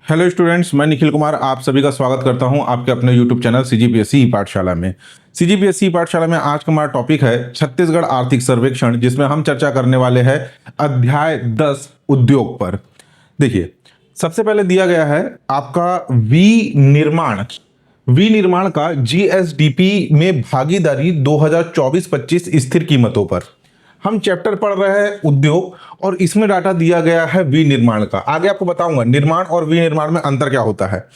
Hello students, मैं निखिल कुमार आप सभी का स्वागत करता हूं आपके अपने यूट्यूब चैनल सीजीपीएससी पाठशाला में। सीजीपीएससी पाठशाला में आज का हमारा टॉपिक है छत्तीसगढ़ आर्थिक सर्वेक्षण, जिसमें हम चर्चा करने वाले हैं अध्याय 10 उद्योग पर। देखिए, सबसे पहले दिया गया है आपका विनिर्माण का जीएसडीपी में भागीदारी 2024-25 स्थिर कीमतों पर। हम चैप्टर पढ़ रहे हैं उद्योग और इसमें डाटा दिया गया है विनिर्माण का। आगे आपको बताऊंगा निर्माण और विनिर्माण में अंतर क्या होता है।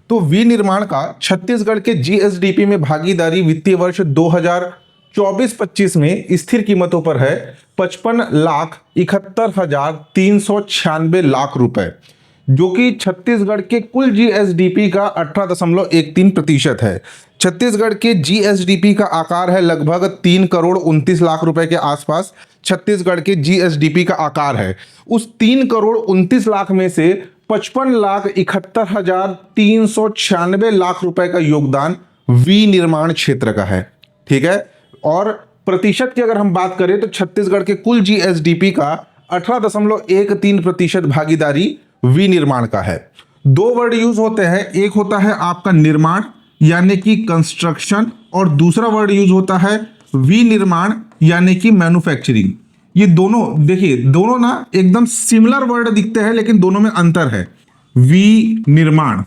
तो विनिर्माण का छत्तीसगढ़ के जीएसडीपी में भागीदारी वित्तीय वर्ष 2024-25 में स्थिर कीमतों पर है 55,71,396 लाख रुपए, जो कि छत्तीसगढ़ के कुल जीएसडीपी का 18.13% है। छत्तीसगढ़ के जीएसडीपी का आकार है लगभग 3,29,00,000 रुपए के आसपास। छत्तीसगढ़ के जीएसडीपी का आकार है, उस 3,29,00,000 में से 55,71,396 लाख रुपए का योगदान विनिर्माण क्षेत्र का है। ठीक है, और प्रतिशत की अगर हम बात करें तो छत्तीसगढ़ के कुल जीएसडीपी का 18.13% भागीदारी विनिर्माण का है। दो वर्ड यूज होते हैं, एक होता है आपका निर्माण यानी कि कंस्ट्रक्शन, और दूसरा वर्ड यूज होता है विनिर्माण यानी कि मैन्युफैक्चरिंग। ये दोनों देखिए, दोनों ना एकदम सिमिलर वर्ड दिखते हैं, लेकिन दोनों में अंतर है। विनिर्माण,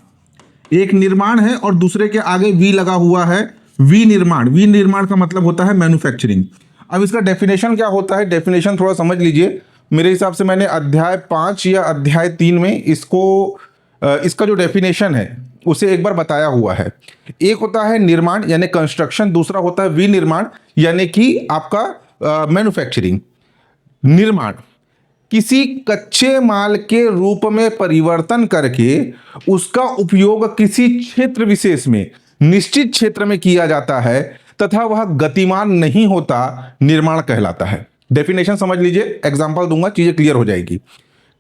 एक निर्माण है और दूसरे के आगे वी लगा हुआ है विनिर्माण। विनिर्माण का मतलब होता है मैन्युफैक्चरिंग। अब इसका डेफिनेशन क्या होता है, डेफिनेशन थोड़ा समझ लीजिए। मेरे हिसाब से मैंने अध्याय 5 या अध्याय 3 में इसका जो डेफिनेशन है उसे एक बार बताया हुआ है। एक होता है निर्माण यानी कंस्ट्रक्शन, दूसरा होता है विनिर्माण यानी कि आपका मैन्युफैक्चरिंग। निर्माण किसी कच्चे माल के रूप में परिवर्तन करके उसका उपयोग किसी क्षेत्र विशेष में निश्चित क्षेत्र में किया जाता है तथा वह गतिमान नहीं होता, निर्माण कहलाता है। डेफिनेशन समझ लीजिए, एग्जांपल दूंगा, चीजें क्लियर हो जाएगी।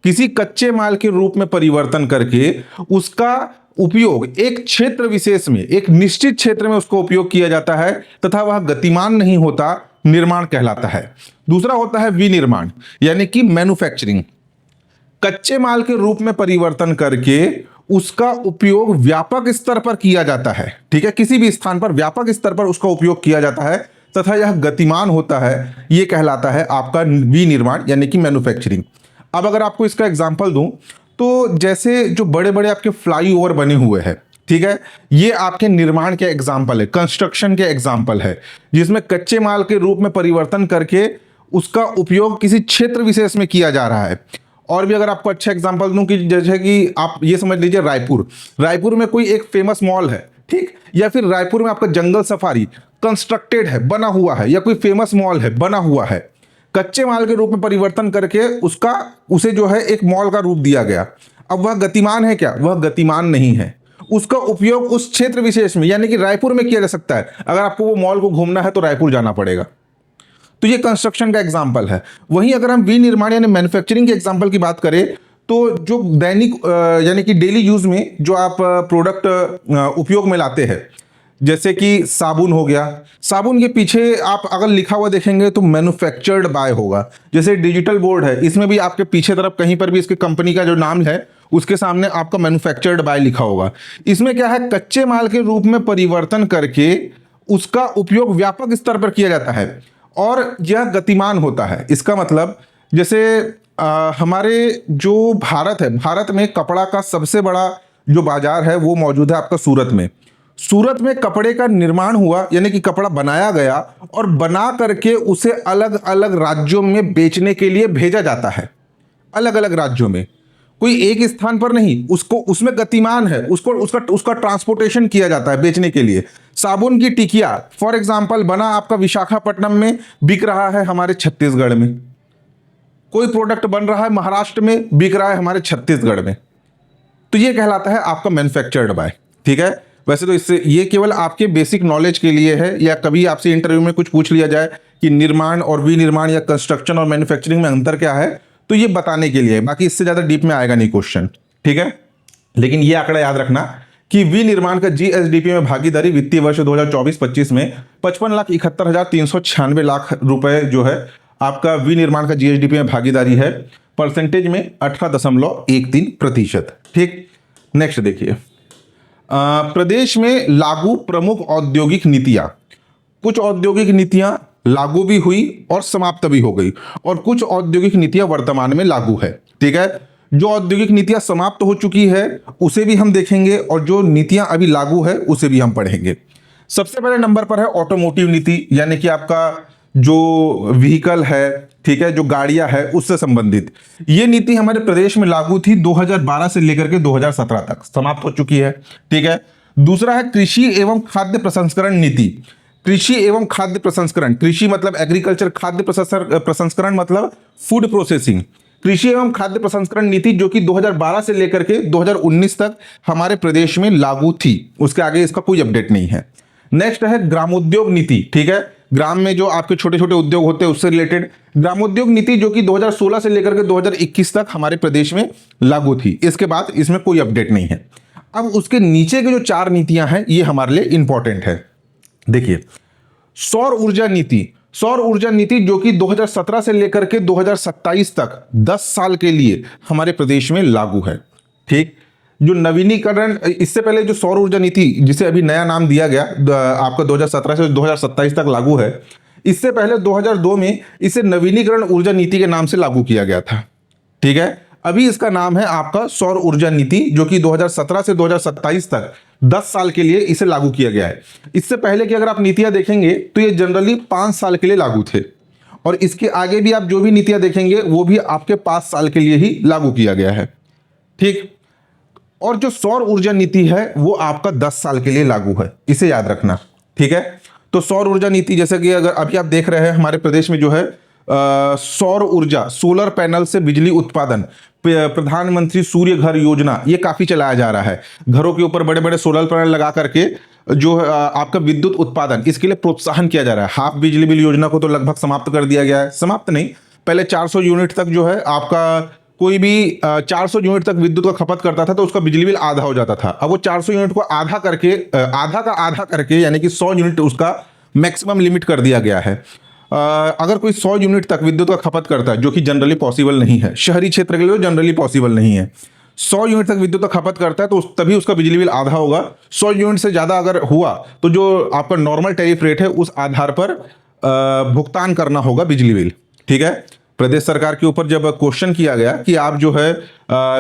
किसी कच्चे माल के रूप में परिवर्तन करके उसका उपयोग एक क्षेत्र विशेष में, एक निश्चित क्षेत्र में उसको उपयोग किया जाता है तथा वह गतिमान नहीं होता, निर्माण कहलाता है। दूसरा होता है विनिर्माण यानी कि मैन्युफैक्चरिंग। कच्चे माल के रूप में परिवर्तन करके उसका उपयोग व्यापक स्तर पर किया जाता है। ठीक है, किसी भी स्थान पर व्यापक स्तर पर उसका उपयोग किया जाता है तथा यह गतिमान होता है, यह कहलाता है आपका विनिर्माण यानी कि मैन्युफैक्चरिंग। अब अगर आपको इसका एग्जांपल दूं तो जैसे जो बड़े बड़े आपके फ्लाईओवर बने हुए हैं, ठीक है, ये आपके निर्माण के एग्जाम्पल है, कंस्ट्रक्शन के एग्जाम्पल है, जिसमें कच्चे माल के रूप में परिवर्तन करके उसका उपयोग किसी क्षेत्र विशेष में किया जा रहा है। और भी अगर आपको अच्छा एग्जाम्पल दूं कि जैसे कि आप ये समझ लीजिए रायपुर में कोई एक फेमस मॉल है, ठीक, या फिर रायपुर में आपका जंगल सफारी कंस्ट्रक्टेड है, बना हुआ है, या कोई फेमस मॉल है, बना हुआ है। कच्चे माल के रूप में परिवर्तन करके उसे जो है एक मॉल का रूप दिया गया। अब वह गतिमान है क्या? वह गतिमान नहीं है। उसका उपयोग उस क्षेत्र विशेष में यानी कि रायपुर में किया जा सकता है। अगर आपको वो मॉल को घूमना है तो रायपुर जाना पड़ेगा। तो ये कंस्ट्रक्शन का एग्जाम्पल है। वहीं अगर हम विनिर्माण यानी मैन्युफैक्चरिंग के एग्जाम्पल की बात करें तो जो दैनिक यानी कि डेली यूज में जो आप प्रोडक्ट उपयोग में लाते हैं, जैसे कि साबुन हो गया, साबुन के पीछे आप अगर लिखा हुआ देखेंगे तो मैन्युफैक्चर्ड बाय होगा। जैसे डिजिटल बोर्ड है, इसमें भी आपके पीछे तरफ कहीं पर भी इसके कंपनी का जो नाम है उसके सामने आपका मैन्युफैक्चर्ड बाय लिखा होगा। इसमें क्या है, कच्चे माल के रूप में परिवर्तन करके उसका उपयोग व्यापक स्तर पर किया जाता है और यह गतिमान होता है। इसका मतलब जैसे हमारे जो भारत में कपड़ा का सबसे बड़ा जो बाजार है वो मौजूद है आपका सूरत में कपड़े का निर्माण हुआ यानी कि कपड़ा बनाया गया और बना करके उसे अलग अलग राज्यों में बेचने के लिए भेजा जाता है। अलग अलग राज्यों में, कोई एक स्थान पर नहीं, उसमें गतिमान है, उसका ट्रांसपोर्टेशन किया जाता है बेचने के लिए। साबुन की टिकिया फॉर एग्जांपल बना आपका विशाखापट्टनम में, बिक रहा है हमारे छत्तीसगढ़ में। कोई प्रोडक्ट बन रहा है महाराष्ट्र में, बिक रहा है हमारे छत्तीसगढ़ में। तो ये कहलाता है आपका मैन्युफैक्चर्ड बाय। ठीक है, वैसे तो इससे ये केवल आपके बेसिक नॉलेज के लिए है, या कभी आपसे इंटरव्यू में कुछ पूछ लिया जाए कि निर्माण और विनिर्माण या कंस्ट्रक्शन और मैन्युफैक्चरिंग में अंतर क्या है, तो ये बताने के लिए, बाकी इससे ज्यादा डीप में आएगा नहीं क्वेश्चन। ठीक है, लेकिन ये आंकड़ा याद रखना कि विनिर्माण का जीएसडीपी में भागीदारी वित्तीय वर्ष 2024-25 में 55,71,396 लाख रुपए जो है आपका विनिर्माण का जीएसडीपी में भागीदारी है। परसेंटेज में 18.13%। ठीक, नेक्स्ट देखिए, प्रदेश में लागू प्रमुख औद्योगिक नीतियां। कुछ औद्योगिक नीतियां लागू भी हुई और समाप्त भी हो गई, और कुछ औद्योगिक नीतियां वर्तमान में लागू है। ठीक है, जो औद्योगिक नीतियां समाप्त हो चुकी है उसे भी हम देखेंगे, और जो नीतियां अभी लागू है उसे भी हम पढ़ेंगे। सबसे पहले नंबर पर है ऑटोमोटिव नीति, यानी कि आपका जो व्हीकल है, ठीक है, जो गाड़ियां है उससे संबंधित ये नीति हमारे प्रदेश में लागू थी 2012 से लेकर के 2017 तक, समाप्त हो चुकी है। ठीक है, दूसरा है कृषि एवं खाद्य प्रसंस्करण नीति। कृषि एवं खाद्य प्रसंस्करण, कृषि मतलब एग्रीकल्चर, खाद्य प्रसंस्करण मतलब फूड प्रोसेसिंग। कृषि एवं खाद्य प्रसंस्करण नीति जो कि 2012 से लेकर के 2019 तक हमारे प्रदेश में लागू थी, उसके आगे इसका कोई अपडेट नहीं है। नेक्स्ट है ग्रामोद्योग नीति। ठीक है, ग्राम में जो आपके छोटे छोटे उद्योग होते हैं उससे रिलेटेड ग्रामोद्योग नीति जो कि 2016 से लेकर के 2021 तक हमारे प्रदेश में लागू थी। इसके बाद इसमें कोई अपडेट नहीं है। अब उसके नीचे के जो 4 नीतियां हैं ये हमारे लिए इंपॉर्टेंट है। देखिए, सौर ऊर्जा नीति। सौर ऊर्जा नीति जो कि 2017 से लेकर के 2027 तक 10 साल के लिए हमारे प्रदेश में लागू है। ठीक, जो नवीनीकरण, इससे पहले जो सौर ऊर्जा नीति जिसे अभी नया नाम दिया गया आपका 2017 से 2027 तक लागू है, इससे पहले 2002 में इसे नवीनीकरण ऊर्जा नीति के नाम से लागू किया गया था। ठीक है, अभी इसका नाम है आपका सौर ऊर्जा नीति जो कि 2017 से 2027 तक 10 साल के लिए इसे लागू किया गया है। इससे पहले की अगर आप नीतियां देखेंगे तो ये जनरली 5 साल के लिए लागू थे, और इसके आगे भी आप जो भी नीतियां देखेंगे वो भी आपके 5 साल के लिए ही लागू किया गया है। ठीक, और जो सौर ऊर्जा नीति है वो आपका 10 साल के लिए लागू है, इसे याद रखना। ठीक है, तो सौर ऊर्जा नीति जैसे कि अगर अभी आप देख रहे हैं हमारे प्रदेश में जो है सौर ऊर्जा, सोलर पैनल से बिजली उत्पादन, प्रधानमंत्री सूर्य घर योजना, ये काफी चलाया जा रहा है। घरों के ऊपर बड़े बड़े सोलर पैनल लगा करके जो आपका विद्युत उत्पादन, इसके लिए प्रोत्साहन किया जा रहा है। हाफ बिजली बिल योजना को तो लगभग समाप्त कर दिया गया है, समाप्त नहीं, पहले 400 यूनिट तक जो है आपका कोई भी 400 यूनिट तक विद्युत का खपत करता था तो उसका बिजली बिल आधा हो जाता था। अब वो 400 यूनिट को आधा करके, आधा का आधा करके, यानी कि 100 यूनिट उसका मैक्सिमम लिमिट कर दिया गया है। अगर कोई 100 यूनिट तक विद्युत का खपत करता है, जो कि जनरली पॉसिबल नहीं है, शहरी क्षेत्र के लिए जनरली पॉसिबल नहीं है, 100 यूनिट तक विद्युत का खपत करता है तो तभी उसका बिजली बिल आधा होगा। 100 यूनिट से ज़्यादा अगर हुआ तो जो आपका नॉर्मल टैरिफ रेट है उस आधार पर भुगतान करना होगा बिजली बिल। ठीक है, प्रदेश सरकार के ऊपर जब क्वेश्चन किया गया कि आप जो है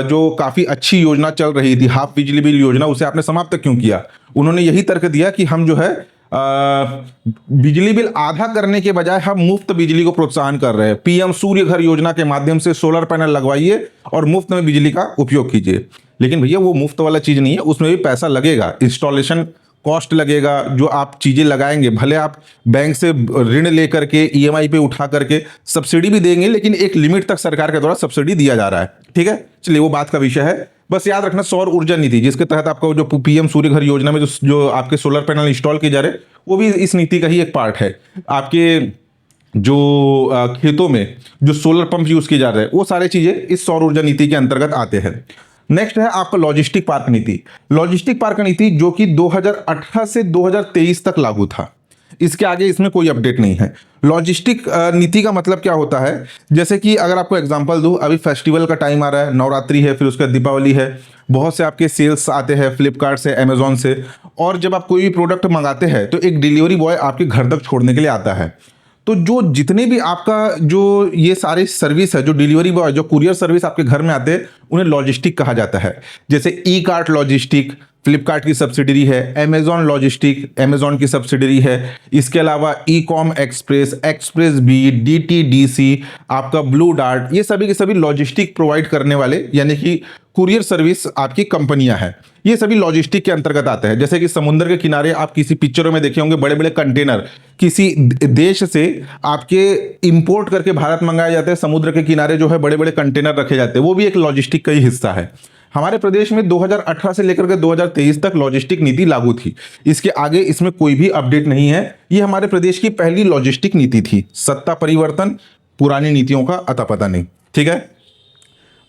जो काफ़ी अच्छी योजना चल रही थी हाफ बिजली बिल योजना, उसे आपने समाप्त क्यों किया, उन्होंने यही तर्क दिया कि हम जो है बिजली बिल आधा करने के बजाय हम मुफ्त बिजली को प्रोत्साहन कर रहे हैं। पीएम सूर्य घर योजना के माध्यम से सोलर पैनल लगवाइए और मुफ्त में बिजली का उपयोग कीजिए। लेकिन भैया वो मुफ्त वाला चीज़ नहीं है, उसमें भी पैसा लगेगा, इंस्टॉलेशन कॉस्ट लगेगा। जो आप चीज़ें लगाएंगे, भले आप बैंक से ऋण लेकर के ईएमआई पे उठा करके सब्सिडी भी देंगे, लेकिन एक लिमिट तक सरकार के द्वारा सब्सिडी दिया जा रहा है। ठीक है, चलिए वो बात का विषय है। बस याद रखना सौर ऊर्जा नीति जिसके तहत आपका जो पीएम सूर्य घर योजना में जो आपके सोलर पैनल इंस्टॉल किए जा रहे हैं वो भी इस नीति का ही एक पार्ट है। आपके जो खेतों में जो सोलर पंप यूज किए जा रहे हैं वो सारी चीजें इस सौर ऊर्जा नीति के अंतर्गत आते हैं। नेक्स्ट है आपका लॉजिस्टिक पार्क नीति। लॉजिस्टिक पार्क नीति जो कि 2018 से 2023 तक लागू था, इसके आगे इसमें कोई अपडेट नहीं है। लॉजिस्टिक नीति का मतलब क्या होता है, जैसे कि अगर आपको एग्जांपल दूं, अभी फेस्टिवल का टाइम आ रहा है, नवरात्रि है, फिर उसके बाद दीपावली है, बहुत से आपके सेल्स आते हैं फ्लिपकार्ट से, अमेजोन से, और जब आप कोई भी प्रोडक्ट मंगाते हैं तो एक डिलीवरी बॉय आपके घर तक छोड़ने के लिए आता है। तो जो जितने भी आपका जो ये सारे सर्विस है, जो डिलीवरी बॉय, जो कुरियर सर्विस आपके घर में आते हैं, उन्हें लॉजिस्टिक कहा जाता है। जैसे ई कार्ट लॉजिस्टिक फ्लिपकार्ट की सब्सिडरी है, अमेजॉन लॉजिस्टिक अमेजॉन की सब्सिडरी है, इसके अलावा Ecom Express, Xpressbees, DTDC, आपका ब्लू डार्ट, ये सभी के सभी लॉजिस्टिक प्रोवाइड करने वाले यानी कि कुरियर सर्विस आपकी कंपनियां हैं। ये सभी लॉजिस्टिक के अंतर्गत आते हैं। जैसे कि समुद्र के किनारे आप किसी पिक्चरों में देखे होंगे बड़े बड़े कंटेनर किसी देश से आपके इंपोर्ट करके भारत मंगाए जाते हैं, समुद्र के किनारे जो है बड़े बड़े कंटेनर रखे जाते हैं, वो भी एक लॉजिस्टिक का ही हिस्सा है। हमारे प्रदेश में 2018 से लेकर के 2023 तक लॉजिस्टिक नीति लागू थी, इसके आगे इसमें कोई भी अपडेट नहीं है। ये हमारे प्रदेश की पहली लॉजिस्टिक नीति थी। सत्ता परिवर्तन, पुरानी नीतियों का अता पता नहीं। ठीक है,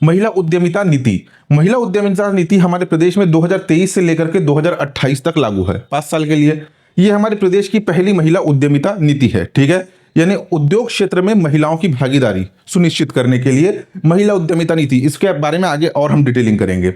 महिला उद्यमिता नीति। महिला उद्यमिता नीति हमारे प्रदेश में 2023 से लेकर के 2028 तक लागू है, 5 साल के लिए। ये हमारे प्रदेश की पहली महिला उद्यमिता नीति है। ठीक है, यानी उद्योग क्षेत्र में महिलाओं की भागीदारी सुनिश्चित करने के लिए महिला उद्यमिता नीति, इसके बारे में आगे और हम डिटेलिंग करेंगे।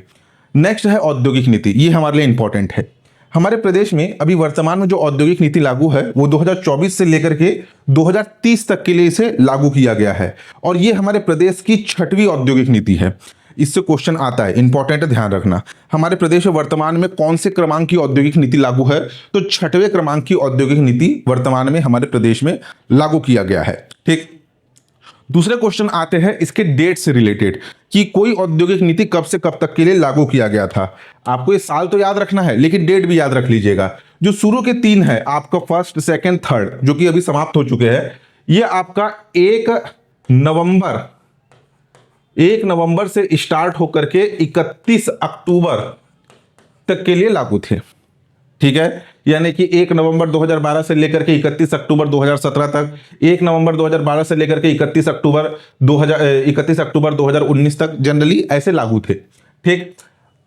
नेक्स्ट है औद्योगिक नीति, ये हमारे लिए इंपॉर्टेंट है। हमारे प्रदेश में अभी वर्तमान में जो औद्योगिक नीति लागू है वो 2024 से लेकर के 2030 तक के लिए इसे लागू किया गया है और ये हमारे प्रदेश की 6वीं औद्योगिक नीति है। इससे क्वेश्चन आता है, इंपॉर्टेंट है, ध्यान रखना। हमारे प्रदेश में वर्तमान में कौन से क्रमांक की औद्योगिक नीति लागू है? तो 6वें क्रमांक की औद्योगिक नीति वर्तमान में हमारे प्रदेश में लागू किया गया है। ठीक, दूसरे क्वेश्चन आते हैं इसके डेट से रिलेटेड कि कोई औद्योगिक नीति कब से कब तक के लिए लागू किया गया था। आपको ये साल तो याद रखना है लेकिन डेट भी याद रख लीजिएगा। जो शुरू के 3 है आपका फर्स्ट, सेकंड, थर्ड, जो कि अभी समाप्त हो चुके हैं, ये आपका 1 नवंबर से स्टार्ट होकर के 31 अक्टूबर तक के लिए लागू थे। ठीक है, यानी कि 1 नवंबर 2012 से लेकर के 31 अक्टूबर 2017 तक, 1 नवंबर 2012 से लेकर के 31 अक्टूबर 2019 तक जनरली ऐसे लागू थे। ठीक,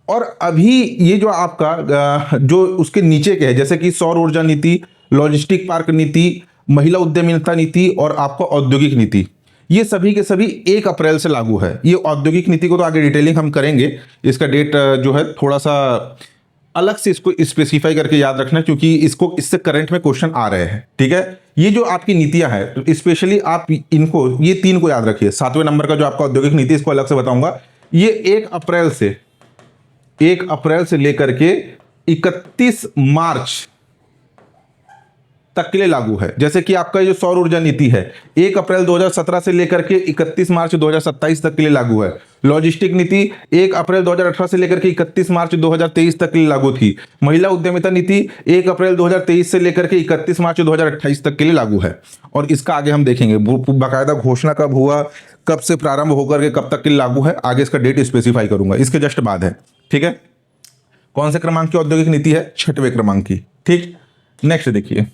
और अभी ये जो आपका जो उसके नीचे के है, जैसे कि सौर ऊर्जा नीति, लॉजिस्टिक पार्क नीति, महिला उद्यमिता नीति और आपका औद्योगिक नीति, ये सभी के सभी 1 अप्रैल से लागू है। ये औद्योगिक नीति को तो आगे डिटेलिंग हम करेंगे, इसका डेट जो है थोड़ा सा अलग से इसको स्पेसिफाई करके याद रखना क्योंकि इससे करंट में क्वेश्चन आ रहे हैं। ठीक है, ये जो आपकी नीतियां हैं तो स्पेशली आप इनको, ये 3 को याद रखिए। 7वें नंबर का जो आपका औद्योगिक नीति, इसको अलग से बताऊंगा। ये 1 अप्रैल से लेकर के 31 मार्च तक के लिए लागू है। जैसे कि आपका जो सौर ऊर्जा नीति है 1 अप्रैल 2017 से लेकर के 31 मार्च 2027 तक के लिए लागू है। लॉजिस्टिक नीति 1 अप्रैल 2018 से लेकर के 31 मार्च 2023 तक के लिए लागू थी। महिला उद्यमिता नीति 1 अप्रैल 2023 से लेकर के 31 मार्च 2028 तक के लिए लागू है। और इसका आगे हम देखेंगे बाकायदा घोषणा कब हुआ, कब से प्रारंभ होकर के कब तक के लिए लागू है, आगे इसका डेट स्पेसिफाई करूंगा, इसके जस्ट बाद है। ठीक है, कौन से क्रमांक की औद्योगिक नीति है? 6वें क्रमांक की। ठीक, नेक्स्ट देखिए,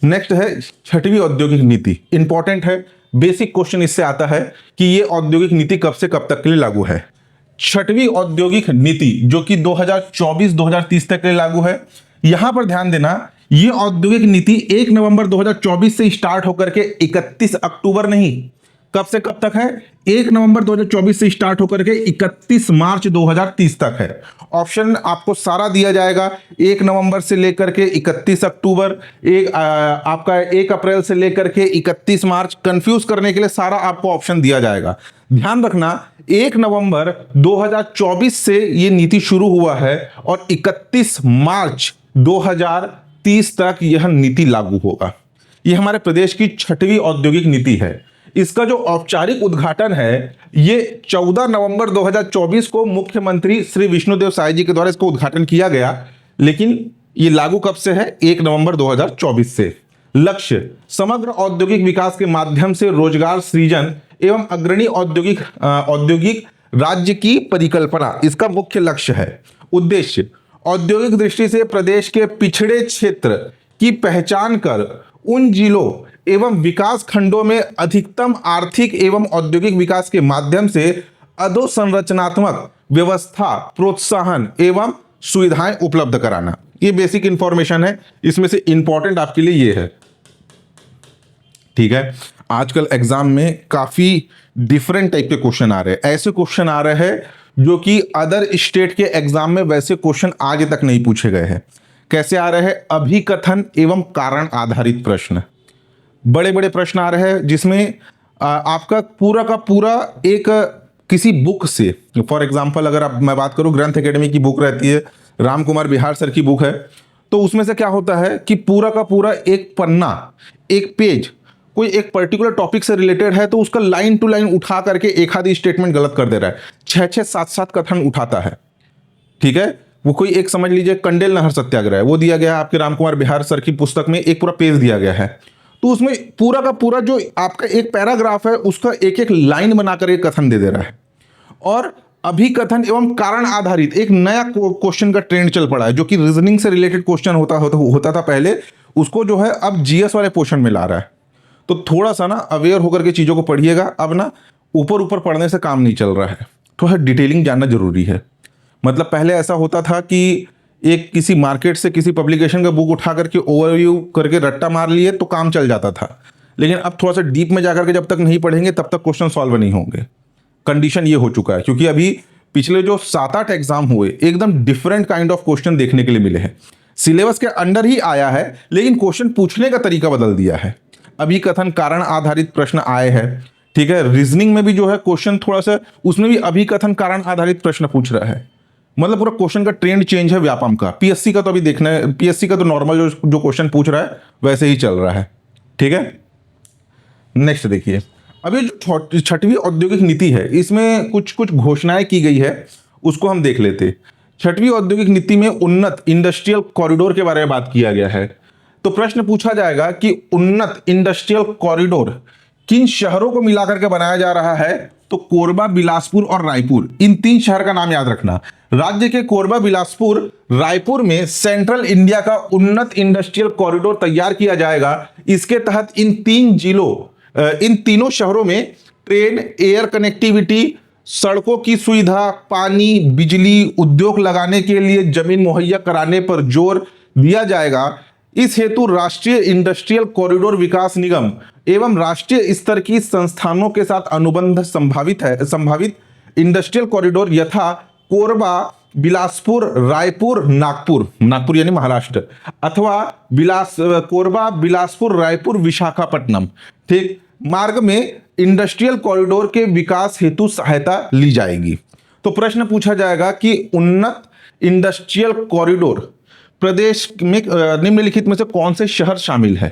नेक्स्ट है 6वीं औद्योगिक नीति। इंपॉर्टेंट है, बेसिक क्वेश्चन इससे आता है कि ये औद्योगिक नीति कब से कब तक के लिए लागू है। 6वीं औद्योगिक नीति जो कि 2024-2030 तक के लिए लागू है। यहां पर ध्यान देना, ये औद्योगिक नीति 1 नवंबर 2024 से स्टार्ट होकर के 31 अक्टूबर नहीं, कब से कब तक है? 1 नवंबर 2024 से स्टार्ट होकर के 31 मार्च 2030 तक है। ऑप्शन आपको सारा दिया जाएगा, 1 नवंबर से लेकर के 31 अक्टूबर, आपका 1 अप्रैल से लेकर के 31 मार्च, कंफ्यूज करने के लिए सारा आपको ऑप्शन दिया जाएगा। ध्यान रखना, 1 नवंबर 2024 से ये नीति शुरू हुआ है और 31 मार्च 2030 तक यह नीति लागू होगा। यह हमारे प्रदेश की 6वीं औद्योगिक नीति है। इसका जो औपचारिक उद्घाटन है ये 14 नवंबर 2024 को मुख्यमंत्री श्री विष्णुदेव साय जी के द्वारा इसको उद्घाटन किया गया, लेकिन ये लागू कब से है? 1 नवंबर 2024 से। लक्ष्य, समग्र औद्योगिक विकास के माध्यम से रोजगार सृजन एवं अग्रणी औद्योगिक राज्य की परिकल्पना इसका मुख्य लक्ष्य है। उद्देश्य, औद्योगिक दृष्टि से प्रदेश के पिछड़े क्षेत्र की पहचान कर उन जिलों एवं विकास खंडों में अधिकतम आर्थिक एवं औद्योगिक विकास के माध्यम से अधोसंरचनात्मक व्यवस्था, प्रोत्साहन एवं सुविधाएं उपलब्ध कराना। ये बेसिक इंफॉर्मेशन है, इसमें से इंपॉर्टेंट आपके लिए ये है। ठीक है, आजकल एग्जाम में काफी डिफरेंट टाइप के क्वेश्चन आ रहे हैं। ऐसे क्वेश्चन आ रहे हैं जो कि अदर स्टेट के एग्जाम में वैसे क्वेश्चन आज तक नहीं पूछे गए हैं। कैसे आ रहे हैं? अभिकथन एवं कारण आधारित प्रश्न, बड़े बड़े प्रश्न आ रहे हैं जिसमें आपका पूरा का पूरा एक किसी बुक से, फॉर एग्जांपल अगर मैं बात करूं, ग्रंथ एकेडमी की बुक रहती है, राम कुमार बिहार सर की बुक है, तो उसमें से क्या होता है कि पूरा का पूरा एक पन्ना, एक पेज कोई एक पर्टिकुलर टॉपिक से रिलेटेड है तो उसका लाइन टू लाइन उठा करके एक आधी स्टेटमेंट गलत कर दे रहा है, 6-6, 7-7 कथन उठाता है। ठीक है, वो कोई एक समझ लीजिए कंडेल नहर सत्याग्रह है, वो दिया गया है आपके राम कुमार बिहार सर की पुस्तक में, एक पूरा पेज दिया गया है, तो उसमें पूरा का पूरा जो आपका एक पैराग्राफ है उसका एक एक लाइन बनाकर एक कथन दे दे रहा है। और अभिकथन एवं कारण आधारित एक नया क्वेश्चन का ट्रेंड चल पड़ा है जो कि रीजनिंग से रिलेटेड क्वेश्चन होता था पहले, उसको जो है अब जीएस वाले पोर्शन में ला रहा है। तो थोड़ा सा ना अवेयर होकर के चीज़ों को पढ़िएगा। अब ना ऊपर ऊपर पढ़ने से काम नहीं चल रहा है, थोड़ा डिटेलिंग जानना जरूरी है। मतलब पहले ऐसा होता था कि एक किसी मार्केट से किसी पब्लिकेशन का बुक उठा करके ओवरव्यू करके रट्टा मार लिए तो काम चल जाता था, लेकिन अब थोड़ा सा डीप में जाकर के जब तक नहीं पढ़ेंगे तब तक क्वेश्चन सॉल्व नहीं होंगे। कंडीशन ये हो चुका है क्योंकि अभी पिछले जो 7-8 एग्जाम हुए एकदम डिफरेंट काइंड ऑफ क्वेश्चन देखने के लिए मिले हैं। सिलेबस के अंडर ही आया है लेकिन क्वेश्चन पूछने का तरीका बदल दिया है। अभिकथन कारण आधारित प्रश्न आए हैं, ठीक है। रीजनिंग में भी जो है क्वेश्चन थोड़ा सा उसमें भी अभिकथन कारण आधारित प्रश्न पूछ रहा है। मतलब पूरा क्वेश्चन का ट्रेंड चेंज है व्यापम का। पीएससी का तो अभी देखना है, पीएससी का तो नॉर्मल जो क्वेश्चन पूछ रहा है वैसे ही चल रहा है, ठीक है। नेक्स्ट देखिए, अभी जो छठवीं औद्योगिक नीति है इसमें कुछ कुछ घोषणाएं की गई है, उसको हम देख लेते। छठवीं औद्योगिक नीति में उन्नत इंडस्ट्रियल कॉरिडोर के बारे में बात किया गया है। तो प्रश्न पूछा जाएगा कि उन्नत इंडस्ट्रियल कॉरिडोर किन शहरों को मिलाकर के बनाया जा रहा है। तो कोरबा, बिलासपुर और रायपुर, इन 3 शहर का नाम याद रखना। राज्य के कोरबा, बिलासपुर, रायपुर में सेंट्रल इंडिया का उन्नत इंडस्ट्रियल कॉरिडोर तैयार किया जाएगा। इसके तहत इन तीनों शहरों में ट्रेन, एयर कनेक्टिविटी, सड़कों की सुविधा, पानी, बिजली, उद्योग लगाने के लिए जमीन मुहैया कराने पर जोर दिया जाएगा। इस हेतु राष्ट्रीय इंडस्ट्रियल कॉरिडोर विकास निगम एवं राष्ट्रीय स्तर की संस्थानों के साथ अनुबंध संभावित इंडस्ट्रियल कॉरिडोर यथा कोरबा, बिलासपुर, रायपुर, नागपुर यानी महाराष्ट्र, अथवा कोरबा, बिलासपुर, रायपुर, विशाखापट्टनम, ठीक, मार्ग में इंडस्ट्रियल कॉरिडोर के विकास हेतु सहायता ली जाएगी। तो प्रश्न पूछा जाएगा कि उन्नत इंडस्ट्रियल कॉरिडोर प्रदेश में निम्नलिखित में से कौन से शहर शामिल है।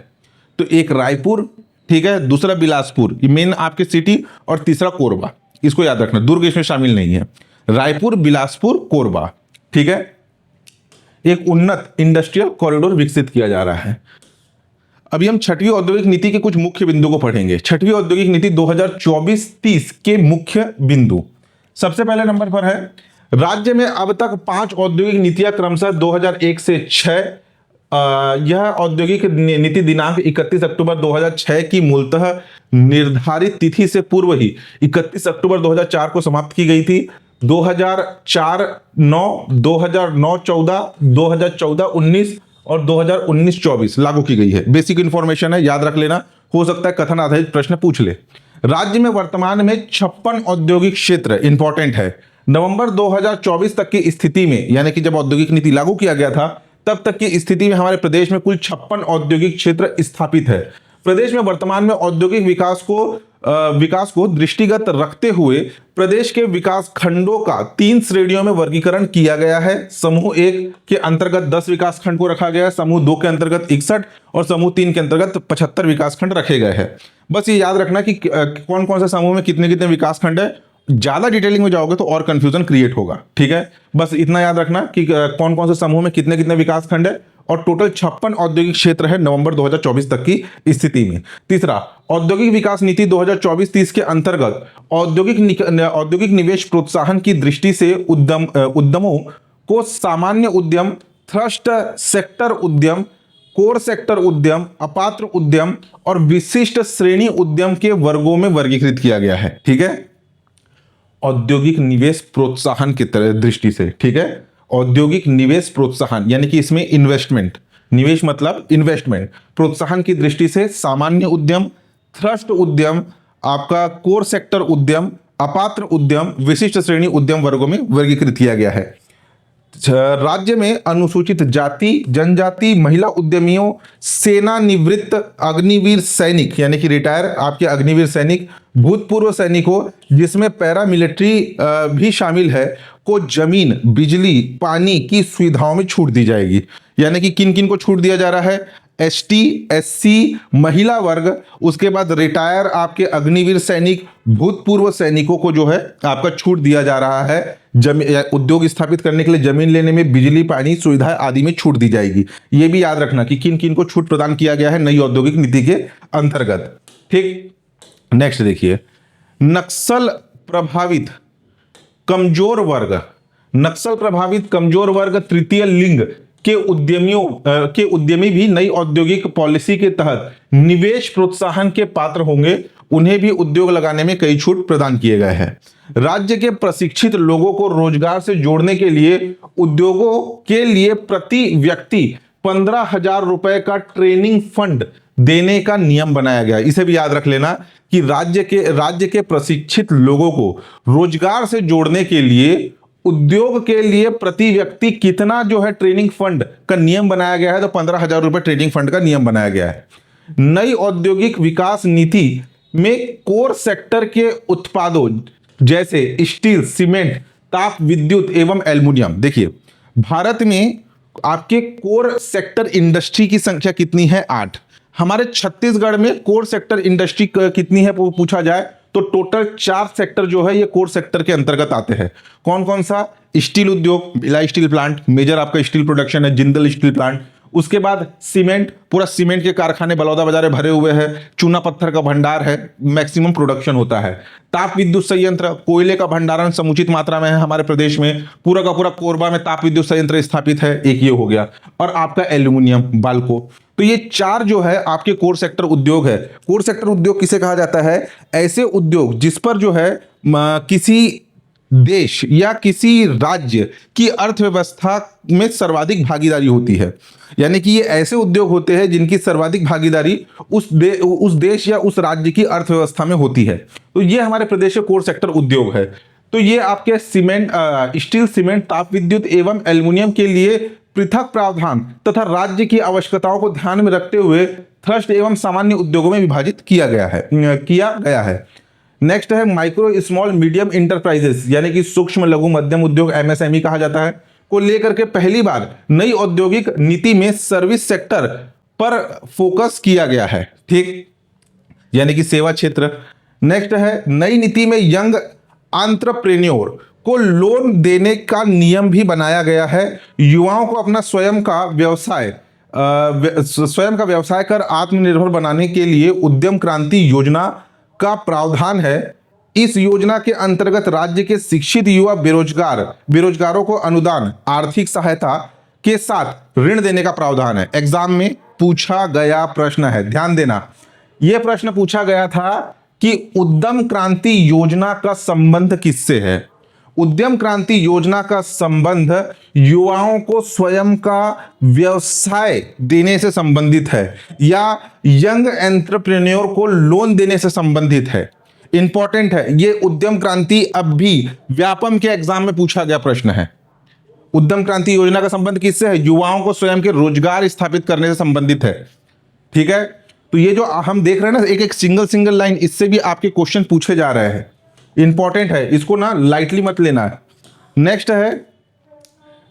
तो एक रायपुर, ठीक है, दूसरा बिलासपुर, ये मेन आपके सिटी, और तीसरा कोरबा। इसको याद रखना, दुर्ग इसमें शामिल नहीं है। रायपुर, बिलासपुर, कोरबा, ठीक है। एक उन्नत इंडस्ट्रियल कॉरिडोर विकसित किया जा रहा है। अभी हम छठवीं औद्योगिक नीति के कुछ मुख्य बिंदु को पढ़ेंगे। छठवीं औद्योगिक नीति 2024-30 के मुख्य बिंदु। सबसे पहले नंबर पर है, राज्य में अब तक 5 औद्योगिक नीतियां क्रमशः 2001 से 6, यह औद्योगिक नीति दिनांक 31 अक्टूबर 2006 की मूलतः निर्धारित तिथि से पूर्व ही 31 अक्टूबर 2004 को समाप्त की गई थी। 2004-9, 2009-14, 2014-19 और 2019-24 लागू की गई है। बेसिक इंफॉर्मेशन है, याद रख लेना, हो सकता है कथन आधारित प्रश्न पूछ ले। राज्य में वर्तमान में 56 औद्योगिक क्षेत्र, इंपॉर्टेंट है। नवंबर 2024 तक की स्थिति में, यानी कि जब औद्योगिक नीति लागू किया गया था तब तक की स्थिति में हमारे प्रदेश में कुल 56 औद्योगिक क्षेत्र स्थापित है। प्रदेश में वर्तमान में औद्योगिक विकास को दृष्टिगत रखते हुए प्रदेश के विकास खंडों का 3 श्रेणियों में वर्गीकरण किया गया है। समूह 1 के अंतर्गत 10 विकास खंड को रखा गया है, समूह 2 के अंतर्गत 61 और समूह 3 के अंतर्गत 75 विकास खंड रखे गए हैं। बस ये याद रखना कि कौन कौन से समूह में कितने कितने विकास खंड है। ज्यादा डिटेलिंग में जाओगे तो और कंफ्यूजन क्रिएट होगा, ठीक है। बस इतना याद रखना कि कौन कौन से समूह में कितने कितने विकास खंड है, और टोटल 56 औद्योगिक क्षेत्र है नवंबर 2024 तक की स्थिति में। तीसरा, औद्योगिक विकास नीति 2024-30 के अंतर्गत औद्योगिक निवेश प्रोत्साहन की दृष्टि से उद्यमों को सामान्य उद्यम, थ्रस्ट सेक्टर उद्यम, कोर सेक्टर उद्यम, अपात्र उद्यम और विशिष्ट श्रेणी उद्यम के वर्गों में वर्गीकृत किया गया है, ठीक है। औद्योगिक निवेश प्रोत्साहन की दृष्टि से, ठीक है, औद्योगिक निवेश प्रोत्साहन यानी कि इसमें इन्वेस्टमेंट, निवेश मतलब इन्वेस्टमेंट, प्रोत्साहन की दृष्टि से सामान्य उद्यम, थ्रस्ट उद्यम, आपका कोर सेक्टर उद्यम, अपात्र उद्यम, विशिष्ट श्रेणी उद्यम वर्गों में वर्गीकृत किया गया है। राज्य में अनुसूचित जाति, जनजाति, महिला उद्यमियों, सेनानिवृत्त अग्निवीर सैनिक यानी कि रिटायर आपके अग्निवीर सैनिक, भूतपूर्व सैनिकों जिसमें पैरामिलिट्री भी शामिल है, को जमीन, बिजली, पानी की सुविधाओं में छूट दी जाएगी। यानी कि किन किन को छूट दिया जा रहा है, एसटी, एससी, महिला वर्ग, उसके बाद रिटायर आपके अग्निवीर सैनिक, भूतपूर्व सैनिकों को जो है आपका छूट दिया जा रहा है। उद्योग स्थापित करने के लिए जमीन लेने में, बिजली, पानी सुविधाएं आदि में छूट दी जाएगी। ये भी याद रखना कि किन किन को छूट प्रदान किया गया है नई औद्योगिक नीति के अंतर्गत, ठीक। नेक्स्ट देखिए, नक्सल प्रभावित कमजोर वर्ग, तृतीय लिंग के उद्यमी भी नई औद्योगिक पॉलिसी के तहत निवेश प्रोत्साहन के पात्र होंगे। उन्हें भी उद्योग लगाने में कई छूट प्रदान किए गए हैं। राज्य के प्रशिक्षित लोगों को रोजगार से जोड़ने के लिए उद्योगों के लिए प्रति व्यक्ति 15,000 रुपए का ट्रेनिंग फंड देने का नियम बनाया गया। इसे भी याद रख लेना कि राज्य के प्रशिक्षित लोगों को रोजगार से जोड़ने के लिए उद्योग के लिए प्रति व्यक्ति कितना जो है ट्रेनिंग फंड का नियम बनाया गया है, तो 15,000 रुपए ट्रेनिंग फंड का नियम बनाया गया है। नई औद्योगिक विकास नीति में कोर सेक्टर के उत्पादों जैसे स्टील, सीमेंट, ताप विद्युत एवं एल्युमिनियम, देखिए भारत में आपके कोर सेक्टर इंडस्ट्री की संख्या कितनी है? 8। हमारे छत्तीसगढ़ में कोर सेक्टर इंडस्ट्री कितनी है पूछा जाए तो टोटल 4 सेक्टर जो है ये कोर सेक्टर के अंतर्गत आते हैं। कौन कौन सा? स्टील उद्योग, भिलाई स्टील प्लांट, मेजर आपका स्टील प्रोडक्शन है जिंदल स्टील प्लांट। उसके बाद सीमेंट, पूरा सीमेंट के कारखाने बलौदा बाजार भरे हुए हैं, चूना पत्थर का भंडार है, मैक्सिमम प्रोडक्शन होता है। ताप विद्युत संयंत्र, कोयले का भंडारण समुचित मात्रा में है हमारे प्रदेश में, पूरा का पूरा कोरबा में ताप विद्युत संयंत्र स्थापित है, एक ये हो गया। और आपका एल्यूमिनियम, बाल्को। तो ये 4 जो है आपके कोर सेक्टर उद्योग है। कोर सेक्टर उद्योग किसे कहा जाता है? ऐसे उद्योग जिस पर जो है किसी देश या किसी राज्य की अर्थव्यवस्था में सर्वाधिक भागीदारी होती है। यानी कि ये ऐसे उद्योग होते हैं जिनकी सर्वाधिक भागीदारी उस देश या उस राज्य की अर्थव्यवस्था में होती है। तो ये हमारे प्रदेश के कोर सेक्टर उद्योग है। तो ये आपके सीमेंट, स्टील, सीमेंट, ताप विद्युत एवं एल्युमिनियम के लिए पृथक प्रावधान तथा राज्य की आवश्यकताओं को ध्यान में रखते हुए थ्रस्ट एवं सामान्य उद्योगों में विभाजित किया गया है। नेक्स्ट है माइक्रो स्मॉल मीडियम इंटरप्राइजेस, यानी कि सूक्ष्म लघु मध्यम उद्योग, एमएसएमई कहा जाता है, को लेकर के पहली बार नई औद्योगिक नीति में सर्विस सेक्टर पर फोकस किया गया है। ठीक, यानी कि सेवा क्षेत्र। नेक्स्ट है नई नीति में यंग एंटरप्रेन्योर को लोन देने का नियम भी बनाया गया है। युवाओं को अपना स्वयं का व्यवसाय कर आत्मनिर्भर बनाने के लिए उद्यम क्रांति योजना का प्रावधान है। इस योजना के अंतर्गत राज्य के शिक्षित युवा बेरोजगारों को अनुदान, आर्थिक सहायता के साथ ऋण देने का प्रावधान है। एग्जाम में पूछा गया प्रश्न है, ध्यान देना, यह प्रश्न पूछा गया था कि उद्यम क्रांति योजना का संबंध किससे है? उद्यम क्रांति योजना का संबंध युवाओं को स्वयं का व्यवसाय देने से संबंधित है या यंग एंटरप्रेन्योर को लोन देने से संबंधित है। इंपॉर्टेंट है ये उद्यम क्रांति, अब भी व्यापम के एग्जाम में पूछा गया प्रश्न है। उद्यम क्रांति योजना का संबंध किससे है? युवाओं को स्वयं के रोजगार स्थापित करने से संबंधित है। ठीक है, तो ये जो हम देख रहे हैं ना, एक एक सिंगल लाइन, इससे भी आपके क्वेश्चन पूछे जा रहे हैं। इंपॉर्टेंट है, इसको ना लाइटली मत लेना है। नेक्स्ट है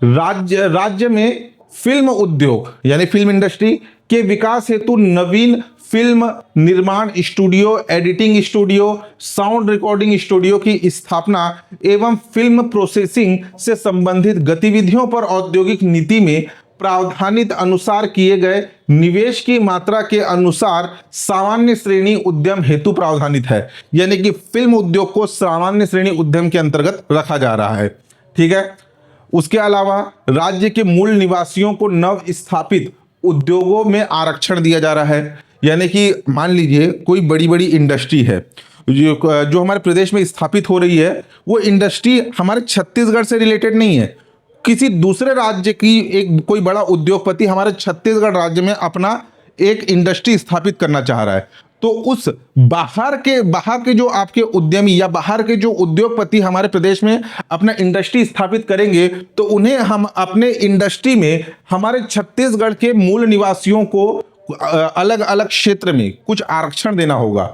राज्य में फिल्म उद्योग यानी फिल्म इंडस्ट्री के विकास हेतु नवीन फिल्म निर्माण studio, editing studio, sound recording studio की स्थापना एवं फिल्म प्रोसेसिंग से संबंधित गतिविधियों पर औद्योगिक नीति में प्रावधानित अनुसार किए गए निवेश की मात्रा के अनुसार सामान्य श्रेणी उद्यम हेतु प्रावधानित है। यानी कि फिल्म उद्योग को सामान्य श्रेणी उद्यम के अंतर्गत रखा जा रहा है। ठीक है, उसके अलावा राज्य के मूल निवासियों को नव स्थापित उद्योगों में आरक्षण दिया जा रहा है। यानी कि मान लीजिए कोई बड़ी इंडस्ट्री है जो हमारे प्रदेश में स्थापित हो रही है, वो इंडस्ट्री हमारे छत्तीसगढ़ से रिलेटेड नहीं है, किसी दूसरे राज्य की एक कोई बड़ा उद्योगपति हमारे छत्तीसगढ़ राज्य में अपना एक इंडस्ट्री स्थापित करना चाह रहा है, तो उस बाहर के जो आपके उद्यमी या बाहर के जो उद्योगपति हमारे प्रदेश में अपना इंडस्ट्री स्थापित करेंगे, तो उन्हें हम अपने इंडस्ट्री में हमारे छत्तीसगढ़ के मूल निवासियों को अलग अलग क्षेत्र में कुछ आरक्षण देना होगा।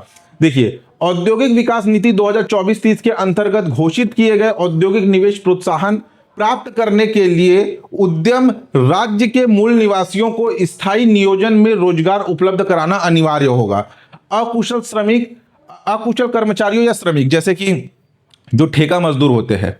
देखिए, औद्योगिक विकास नीति 2024-30 के अंतर्गत घोषित किए गए औद्योगिक निवेश प्रोत्साहन प्राप्त करने के लिए उद्यम राज्य के मूल निवासियों को स्थायी नियोजन में रोजगार उपलब्ध कराना अनिवार्य होगा। अकुशल कर्मचारियों या श्रमिक, जैसे कि जो ठेका मजदूर होते हैं,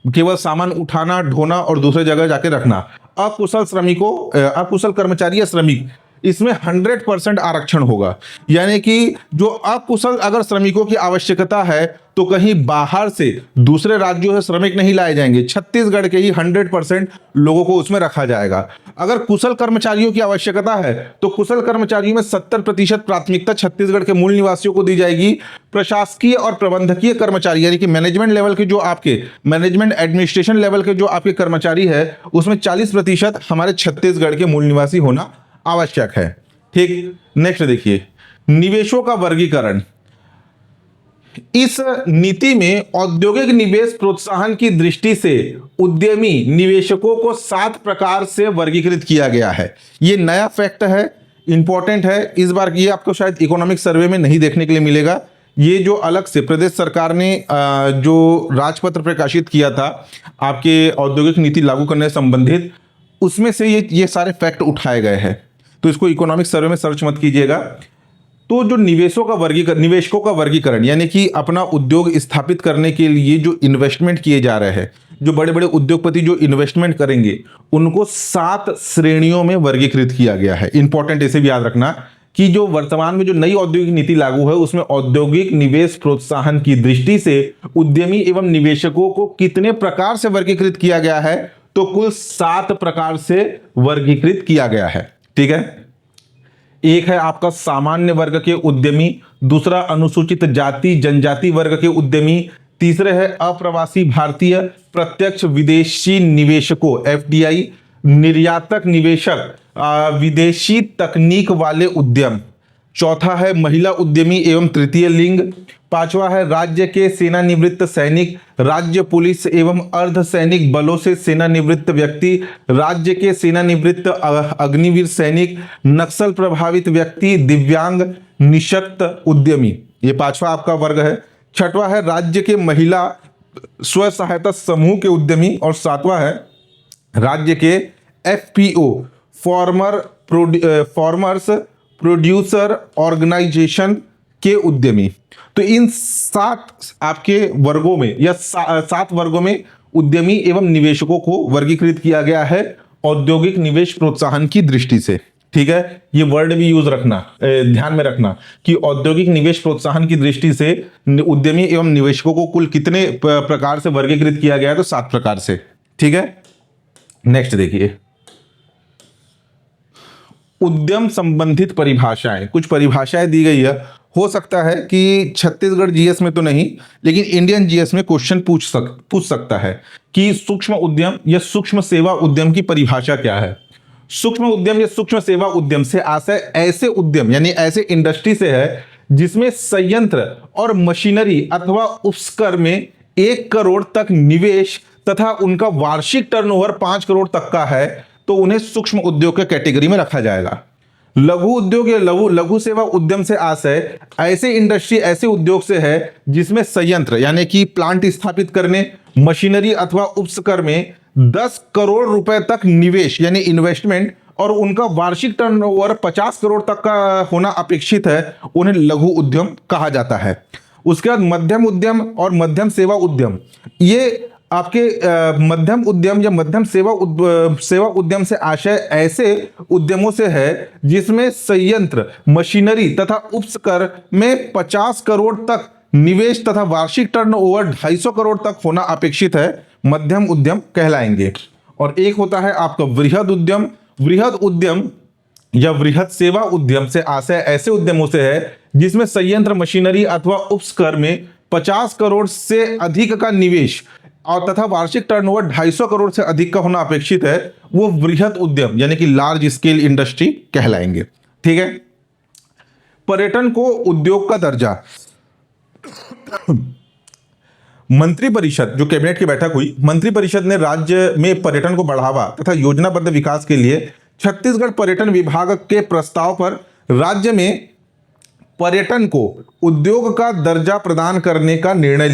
केवल सामान उठाना, ढोना और दूसरे जगह जाके रखना, अकुशल कर्मचारी या श्रमिक, इसमें 100% आरक्षण होगा। यानी कि जो अकुशल अगर श्रमिकों की आवश्यकता है तो कहीं बाहर से दूसरे राज्यों से श्रमिक नहीं लाए जाएंगे, छत्तीसगढ़ के ही 100% लोगों को उसमें रखा जाएगा। अगर कुशल कर्मचारियों की आवश्यकता है तो कुशल कर्मचारियों में 70% प्राथमिकता छत्तीसगढ़ के मूल निवासियों को दी जाएगी। प्रशासकीय और प्रबंधकीय कर्मचारी यानी कि मैनेजमेंट लेवल के जो आपके मैनेजमेंट एडमिनिस्ट्रेशन लेवल के जो आपके कर्मचारी है, उसमें 40% हमारे छत्तीसगढ़ के मूल निवासी होना आवश्यक है। ठीक, नेक्स्ट देखिए निवेशों का वर्गीकरण। इस नीति में औद्योगिक निवेश प्रोत्साहन की दृष्टि से उद्यमी निवेशकों को 7 प्रकार से वर्गीकृत किया गया है। ये नया फैक्ट है, इंपॉर्टेंट है। इस बार ये आपको शायद इकोनॉमिक सर्वे में नहीं देखने के लिए मिलेगा। ये जो अलग से प्रदेश सरकार ने जो राजपत्र प्रकाशित किया था आपके औद्योगिक नीति लागू करने से संबंधित, उसमें से ये सारे फैक्ट उठाए गए हैं। तो इसको इकोनॉमिक सर्वे में सर्च मत कीजिएगा। तो जो निवेशकों का वर्गीकरण यानी कि अपना उद्योग स्थापित करने के लिए जो इन्वेस्टमेंट किए जा रहे हैं, जो बड़े बड़े उद्योगपति जो इन्वेस्टमेंट करेंगे, उनको 7 श्रेणियों में वर्गीकृत किया गया है। इंपॉर्टेंट इसे भी याद रखना कि जो वर्तमान में जो नई औद्योगिक नीति लागू है उसमें औद्योगिक निवेश प्रोत्साहन की दृष्टि से उद्यमी एवं निवेशकों को कितने प्रकार से वर्गीकृत किया गया है, तो कुल 7 प्रकार से वर्गीकृत किया गया है। ठीक है, एक है आपका सामान्य वर्ग के उद्यमी, दूसरा अनुसूचित जाति जनजाति वर्ग के उद्यमी, तीसरे है अप्रवासी भारतीय प्रत्यक्ष विदेशी निवेशकों FDI, निर्यातक निवेशक, विदेशी तकनीक वाले उद्यम, चौथा है महिला उद्यमी एवं तृतीय लिंग, पांचवा है राज्य के सेनानिवृत्त सैनिक, राज्य पुलिस एवं अर्धसैनिक बलों से सेनानिवृत्त व्यक्ति, राज्य के सेनानिवृत्त अग्निवीर सैनिक, नक्सल प्रभावित व्यक्ति, दिव्यांग निशक्त उद्यमी। ये पांचवा आपका वर्ग है। छठवां है राज्य के महिला स्व सहायता समूह के उद्यमी, और सातवां है राज्य के FPO फार्मर्स प्रोड्यूसर ऑर्गेनाइजेशन के उद्यमी। तो इन 7 आपके वर्गों में या 7 वर्गों में उद्यमी एवं निवेशकों को वर्गीकृत किया गया है औद्योगिक निवेश प्रोत्साहन की दृष्टि से। ठीक है, ये वर्ड भी यूज रखना, ध्यान में रखना कि औद्योगिक निवेश प्रोत्साहन की दृष्टि से उद्यमी एवं निवेशकों को कुल कितने प्रकार से वर्गीकृत किया गया है, तो 7 प्रकार से। ठीक है, नेक्स्ट देखिए उद्यम संबंधित परिभाषाएं। कुछ परिभाषाएं दी गई है, हो सकता है कि छत्तीसगढ़ जीएस में तो नहीं लेकिन इंडियन जीएस में क्वेश्चन पूछ सकता है कि सूक्ष्म उद्यम या सूक्ष्म सेवा उद्यम की परिभाषा क्या है। सूक्ष्म उद्यम या सूक्ष्म सेवा उद्यम से आशय ऐसे उद्यम यानी ऐसे इंडस्ट्री से है जिसमें संयंत्र और मशीनरी अथवा उपकरण में 1 करोड़ तक निवेश तथा उनका वार्षिक टर्नओवर 5 करोड़ तक का है, तो उन्हें सूक्ष्म उद्योग के कैटेगरी में रखा जाएगा। लघु उद्योग या लघु सेवा उद्यम से आशय ऐसे इंडस्ट्री ऐसे उद्योग से है जिसमें संयंत्र यानी कि प्लांट स्थापित करने, मशीनरी अथवा उपकरण में 10 करोड़ रुपए तक निवेश यानी इन्वेस्टमेंट और उनका वार्षिक टर्नओवर 50 करोड़ तक का होना अपेक्षित है, उन्हें लघु उद्यम कहा जाता है। उसके बाद मध्यम उद्यम और मध्यम सेवा उद्यम, ये आपके मध्यम उद्यम या मध्यम सेवा उद्यम से आशय ऐसे उद्यमों से है जिसमें संयंत्र, मशीनरी तथा उपकरण में 50 करोड़ तक निवेश तथा वार्षिक टर्नओवर 250 करोड़ तक होना अपेक्षित है, मध्यम उद्यम कहलाएंगे। और एक होता है आपका वृहद उद्यम। वृहद उद्यम या वृहद सेवा उद्यम से आशय ऐसे उद्यमों से है जिसमें संयंत्र, मशीनरी अथवा उपकरण में 50 करोड़ से अधिक का निवेश और तथा वार्षिक टर्नओवर 250 करोड़ से अधिक का होना अपेक्षित है, वो वृहद उद्यम यानी कि लार्ज स्केल इंडस्ट्री कहलाएंगे। ठीक है, पर्यटन को उद्योग का दर्जा। मंत्रिपरिषद जो कैबिनेट की बैठक हुई, मंत्रिपरिषद ने राज्य में पर्यटन को बढ़ावा तथा योजनाबद्ध विकास के लिए छत्तीसगढ़ पर्यटन विभाग के प्रस्ताव पर राज्य में पर्यटन को उद्योग का दर्जा प्रदान करने का निर्णय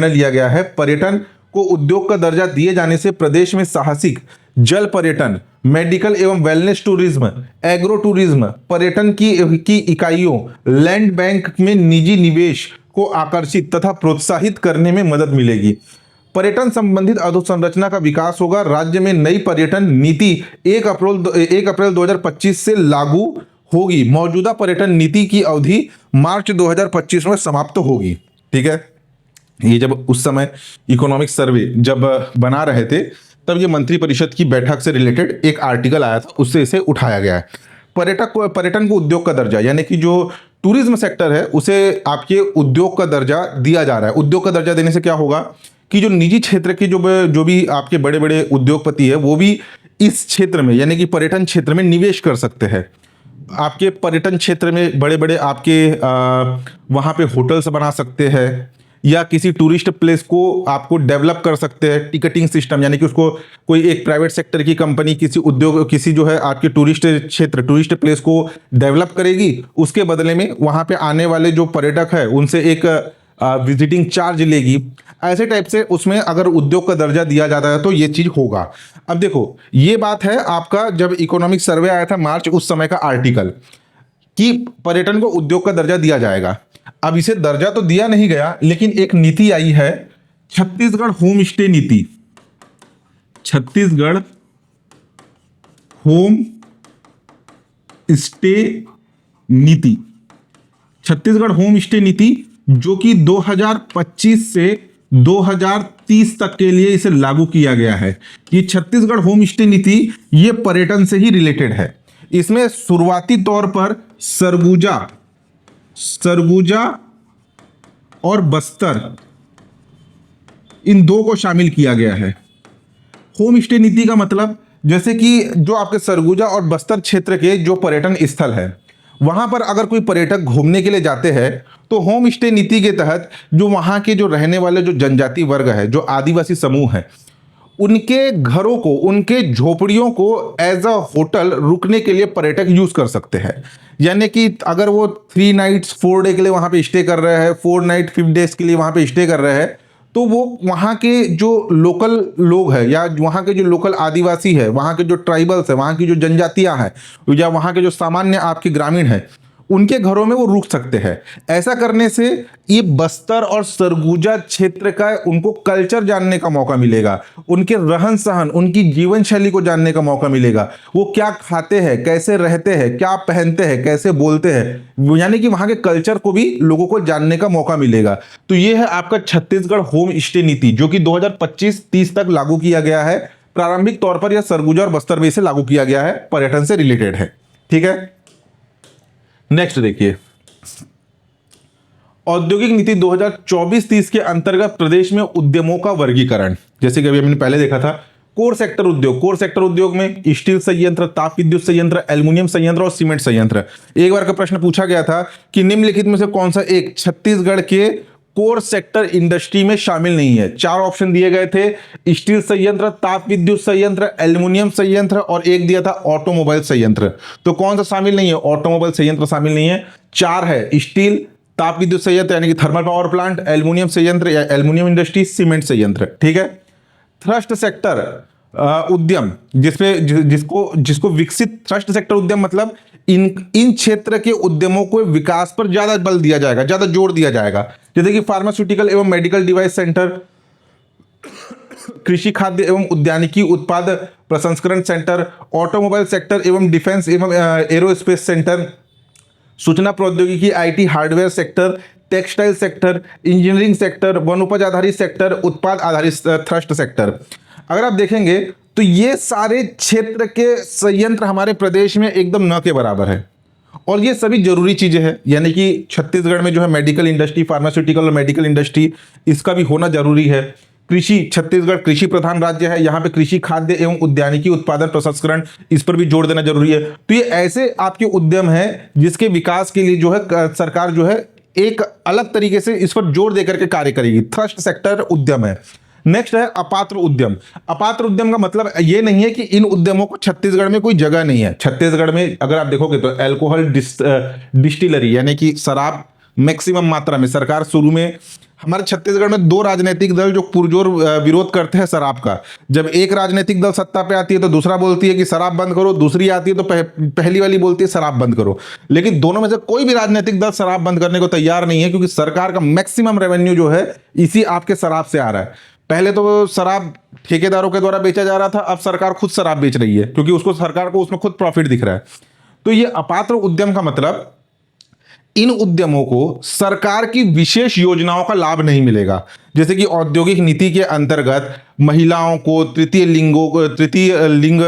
लिया गया है। पर्यटन को उद्योग का दर्जा दिए जाने से प्रदेश में साहसिक जल पर्यटन, मेडिकल एवं वेलनेस टूरिज्म, एग्रो टूरिज्म, पर्यटन की इकाइयों, लैंड बैंक में निजी निवेश को आकर्षित तथा प्रोत्साहित करने में मदद मिलेगी। पर्यटन संबंधित अधोसंरचना का विकास होगा। राज्य में नई पर्यटन नीति 1 अप्रैल 2025 से लागू होगी। मौजूदा पर्यटन नीति की अवधि मार्च 2025 में समाप्त होगी। ठीक है, ये जब उस समय इकोनॉमिक सर्वे जब बना रहे थे तब ये मंत्रिपरिषद की बैठक से रिलेटेड एक आर्टिकल आया था, उससे इसे उठाया गया है। पर्यटन को उद्योग का दर्जा यानी कि जो टूरिज्म सेक्टर है उसे आपके उद्योग का दर्जा दिया जा रहा है। उद्योग का दर्जा देने से क्या होगा कि जो निजी क्षेत्र के जो भी आपके बड़े बड़े उद्योगपति है वो भी इस क्षेत्र में यानी कि पर्यटन क्षेत्र में निवेश कर सकते हैं। आपके पर्यटन क्षेत्र में बड़े बड़े आपके वहाँ पे होटल्स बना सकते हैं, या किसी टूरिस्ट प्लेस को आपको डेवलप कर सकते हैं। टिकटिंग सिस्टम यानी कि उसको कोई एक प्राइवेट सेक्टर की कंपनी किसी उद्योग किसी जो है आपके टूरिस्ट क्षेत्र टूरिस्ट प्लेस को डेवलप करेगी, उसके बदले में वहाँ पे आने वाले जो पर्यटक है उनसे एक विजिटिंग चार्ज लेगी। ऐसे टाइप से उसमें अगर उद्योग का दर्जा दिया जाता है तो ये चीज होगा। अब देखो ये बात है आपका जब इकोनॉमिक सर्वे आया था मार्च उस समय का आर्टिकल कि पर्यटन को उद्योग का दर्जा दिया जाएगा। अब इसे दर्जा तो दिया नहीं गया, लेकिन एक नीति आई है छत्तीसगढ़ होम स्टे नीति। छत्तीसगढ़ होम स्टे नीति, छत्तीसगढ़ होम स्टे नीति जो कि 2025 से 2030 तक के लिए इसे लागू किया गया है। ये छत्तीसगढ़ होम स्टे नीति ये पर्यटन से ही रिलेटेड है। इसमें शुरुआती तौर पर सरगुजा और बस्तर इन दो को शामिल किया गया है। होम स्टे नीति का मतलब जैसे कि जो आपके सरगुजा और बस्तर क्षेत्र के जो पर्यटन स्थल है वहां पर अगर कोई पर्यटक घूमने के लिए जाते हैं तो होम स्टे नीति के तहत जो वहां के जो रहने वाले जो जनजाति वर्ग है जो आदिवासी समूह है उनके घरों को उनके झोपड़ियों को एज अ होटल रुकने के लिए पर्यटक यूज कर सकते हैं। यानी कि अगर वो 3 नाइट्स 4 डे के लिए वहां पे स्टे कर रहे हैं, 4 नाइट 5 डेज के लिए वहां पे स्टे कर रहे हैं, तो वो वहाँ के जो लोकल लोग हैं या वहाँ के जो लोकल आदिवासी है, वहाँ के जो ट्राइबल्स है, वहाँ की जो जनजातियाँ हैं या वहाँ के जो सामान्य आपके ग्रामीण हैं उनके घरों में वो रुक सकते हैं। ऐसा करने से ये बस्तर और सरगुजा क्षेत्र का उनको कल्चर जानने का मौका मिलेगा, उनके रहन सहन उनकी जीवन शैली को जानने का मौका मिलेगा, वो क्या खाते हैं, कैसे रहते हैं, क्या पहनते हैं, कैसे बोलते हैं, यानी कि वहां के कल्चर को भी लोगों को जानने का मौका मिलेगा। तो ये है आपका छत्तीसगढ़ होम स्टे नीति जो कि 2025-30 तक लागू किया गया है। प्रारंभिक तौर पर यह सरगुजा और बस्तर में से लागू किया गया है, पर्यटन से रिलेटेड है। ठीक है, नेक्स्ट देखिए औद्योगिक नीति 2024-30 के अंतर्गत प्रदेश में उद्यमों का वर्गीकरण। जैसे कि अभी हमने पहले देखा था कोर सेक्टर उद्योग, कोर सेक्टर उद्योग में स्टील संयंत्र, ताप विद्युत संयंत्र, एल्युमिनियम संयंत्र और सीमेंट संयंत्र। एक बार का प्रश्न पूछा गया था कि निम्नलिखित में से कौन सा एक छत्तीसगढ़ के कोर सेक्टर इंडस्ट्री में शामिल नहीं है। 4 ऑप्शन दिए गए थे, स्टील संयंत्र, ताप विद्युत संयंत्र, एल्युमिनियम संयंत्र और एक दिया था ऑटोमोबाइल संयंत्र। तो कौन सा शामिल नहीं है? ऑटोमोबाइल संयंत्र शामिल नहीं है। 4 है स्टील, ताप विद्युत संयंत्र यानी कि थर्मल पावर प्लांट, एल्युमिनियम संयंत्र या एल्युमिनियम इंडस्ट्री, सीमेंट संयंत्र। ठीक है, थ्रस्ट सेक्टर उद्यम जिसको विकसित थ्रस्ट सेक्टर उद्यम मतलब इन क्षेत्र के उद्यमों को विकास पर ज्यादा बल दिया जाएगा, ज्यादा जोर दिया जाएगा। जैसे कि फार्मास्यूटिकल एवं मेडिकल डिवाइस सेंटर, कृषि खाद्य एवं उद्यानिकी उत्पाद प्रसंस्करण सेंटर, ऑटोमोबाइल सेक्टर एवं डिफेंस एवं एरोस्पेस सेंटर, सूचना प्रौद्योगिकी IT hardware sector, textile sector, engineering sector, one उपज आधारित सेक्टर, उत्पाद आधारित थ्रस्ट सेक्टर। अगर आप देखेंगे तो ये सारे क्षेत्र के संयंत्र हमारे प्रदेश में एकदम न के बराबर है और ये सभी जरूरी चीजें हैं। यानी कि छत्तीसगढ़ में जो है मेडिकल इंडस्ट्री, फार्मास्यूटिकल और मेडिकल इंडस्ट्री इसका भी होना जरूरी है। कृषि, छत्तीसगढ़ कृषि प्रधान राज्य है, यहाँ पे कृषि खाद्य एवं उद्यानिकी उत्पादन प्रसंस्करण इस पर भी जोर देना जरूरी है। तो ये ऐसे आपके उद्यम है जिसके विकास के लिए जो है सरकार जो है एक अलग तरीके से इस पर जोर देकर के कार्य करेगी। थ्रस्ट सेक्टर उद्यम है। नेक्स्ट है अपात्र उद्यम। अपात्र उद्यम का मतलब ये नहीं है कि इन उद्यमों को छत्तीसगढ़ में कोई जगह नहीं है। छत्तीसगढ़ में अगर आप देखोगे तो अल्कोहल डिस्टिलरी यानी कि शराब मैक्सिमम मात्रा में सरकार शुरू में, हमारे छत्तीसगढ़ में 2 राजनीतिक दल जो पुरजोर विरोध करते हैं शराब का। जब एक राजनीतिक दल सत्ता पे आती है तो दूसरा बोलती है कि शराब बंद करो, दूसरी आती है तो पहली वाली बोलती है शराब बंद करो। लेकिन दोनों में से कोई भी राजनीतिक दल शराब बंद करने को तैयार नहीं है, क्योंकि सरकार का मैक्सिमम रेवेन्यू जो है इसी आपके शराब से आ रहा है। पहले तो शराब ठेकेदारों के द्वारा बेचा जा रहा था, अब सरकार खुद शराब बेच रही है क्योंकि उसको सरकार को उसमें खुद प्रॉफिट दिख रहा है। तो ये अपात्र उद्यम का मतलब इन उद्यमों को सरकार की विशेष योजनाओं का लाभ नहीं मिलेगा। जैसे कि औद्योगिक नीति के अंतर्गत महिलाओं को, तृतीय लिंग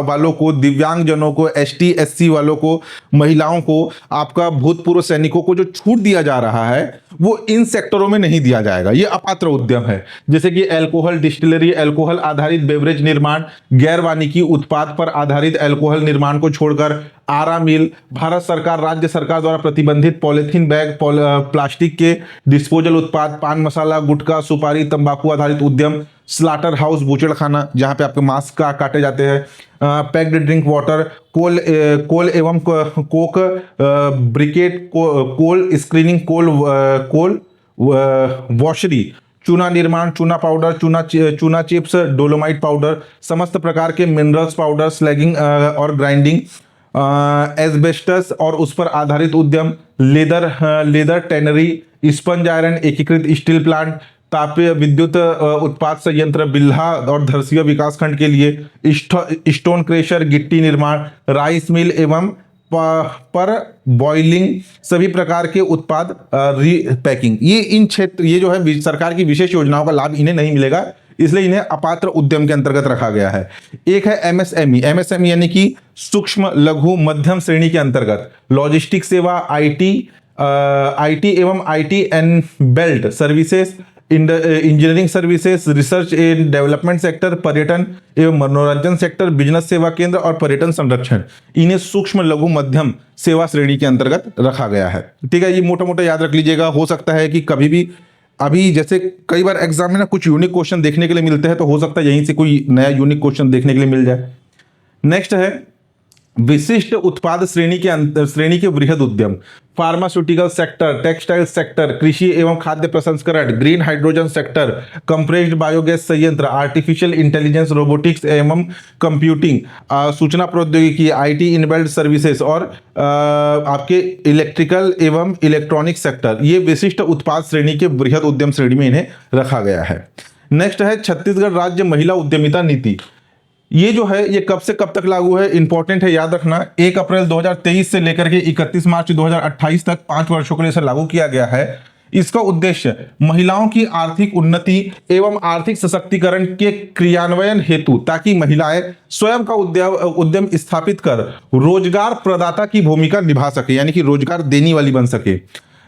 वालों को, दिव्यांगजनों को, एसटी एससी वालों को, महिलाओं को, आपका भूतपूर्व सैनिकों को जो छूट दिया जा रहा है वो इन सेक्टरों में नहीं दिया जाएगा। ये अपात्र उद्यम है। जैसे कि अल्कोहल डिस्टिलरी, अल्कोहल आधारित बेवरेज निर्माण, गैर वानिकी उत्पाद पर आधारित अल्कोहल निर्माण को छोड़कर आरा मिल, भारत सरकार, राज्य सरकार द्वारा प्रतिबंधित पॉलिथीन बैग, प्लास्टिक के डिस्पोजल उत्पाद, पान मसाला, गुटखा, सुपारी, तंबाकू आधारित उद्यम, स्लाटर हाउस, बूचड़खाना जहां पे आपके मांस का काटे जाते हैं, पैक्ड ड्रिंक वाटर, कोल एवं कोक ब्रिकेट, कोल स्क्रीनिंग, कोल वॉशरी, चूना निर्माण, चूना पाउडर, चूना चिप्स, डोलोमाइट पाउडर, समस्त प्रकार के मिनरल्स पाउडर, स्लैगिंग और ग्राइंडिंग, एस्बेस्टस और उस पर आधारित उद्यम, लेदर टैनरी, स्पंज आयरन, एकीकृत स्टील प्लांट, तापीय विद्युत उत्पाद संयंत्र बिल्हा और धरसिया विकासखंड के लिए, स्टोन क्रेशर, गिट्टी निर्माण, राइस मिल एवं पर बॉइलिंग, सभी प्रकार के उत्पाद पैकिंग। ये इन क्षेत्र, ये जो है सरकार की विशेष योजनाओं का लाभ इन्हें नहीं मिलेगा, इसलिए इन्हें अपात्र उद्यम के अंतर्गत रखा गया है। एक है एमएसएमई। एमएसएमई यानी कि सूक्ष्म लघु मध्यम श्रेणी के अंतर्गत लॉजिस्टिक सेवा, आईटी एवं IT and belt services, engineering services, research and development sector, पर्यटन एवं मनोरंजन सेक्टर, बिजनेस सेवा केंद्र और पर्यटन संरक्षण, इन्हें सूक्ष्म लघु मध्यम सेवा श्रेणी के अंतर्गत रखा गया है। ठीक है, ये मोटा मोटा याद रख लीजिएगा। हो सकता है कि कभी भी, अभी जैसे कई बार एग्जाम में ना कुछ यूनिक क्वेश्चन देखने के लिए मिलते हैं, तो हो सकता है यहीं से कोई नया यूनिक क्वेश्चन देखने के लिए मिल जाए। नेक्स्ट है विशिष्ट उत्पाद श्रेणी के वृहद उद्यम, फार्मास्यूटिकल सेक्टर, टेक्सटाइल सेक्टर, कृषि एवं खाद्य प्रसंस्करण, green hydrogen sector, compressed biogas संयंत्र, आर्टिफिशियल इंटेलिजेंस, रोबोटिक्स एवं कंप्यूटिंग, सूचना प्रौद्योगिकी, आईटी इनबिल्ट सर्विसेज और आपके इलेक्ट्रिकल एवं इलेक्ट्रॉनिक सेक्टर, ये विशिष्ट उत्पाद श्रेणी के वृहद उद्यम श्रेणी में इन्हें रखा गया है। नेक्स्ट है छत्तीसगढ़ राज्य महिला उद्यमिता नीति। ये जो है ये कब से कब तक लागू है, इंपॉर्टेंट है, याद रखना। 1 अप्रैल 2023 से लेकर के 31 मार्च 2028 तक 5 वर्षों के लिए इसे लागू किया गया है। इसका उद्देश्य महिलाओं की आर्थिक उन्नति एवं आर्थिक सशक्तिकरण के क्रियान्वयन हेतु, ताकि महिलाएं स्वयं का उद्यम स्थापित कर रोजगार प्रदाता की भूमिका निभा सके, यानी कि रोजगार देने वाली बन सके।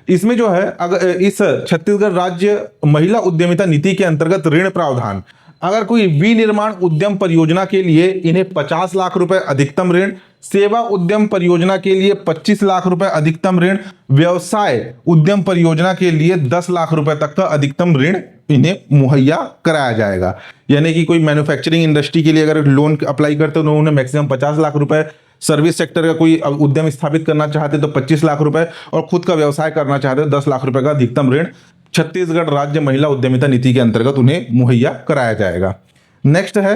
इसमें जो है, अगर इस छत्तीसगढ़ राज्य महिला उद्यमिता नीति के अंतर्गत ऋण प्रावधान, अगर कोई विनिर्माण उद्यम परियोजना के लिए इन्हें 50 लाख रुपए अधिकतम ऋण, सेवा उद्यम परियोजना के लिए 25 लाख रुपए अधिकतम ऋण, व्यवसाय उद्यम परियोजना के लिए 10 लाख रुपए तक का अधिकतम ऋण इन्हें मुहैया कराया जाएगा। यानी कि कोई मैन्युफैक्चरिंग इंडस्ट्री के लिए अगर लोन अप्लाई करते हो तो उन्हें मैक्सिमम 50 लाख रुपए, सर्विस सेक्टर का कोई उद्यम स्थापित करना चाहते तो 25 लाख रुपए, और खुद का व्यवसाय करना चाहते तो 10 लाख रुपए का अधिकतम ऋण छत्तीसगढ़ राज्य महिला उद्यमिता नीति के अंतर्गत उन्हें मुहैया कराया जाएगा। नेक्स्ट है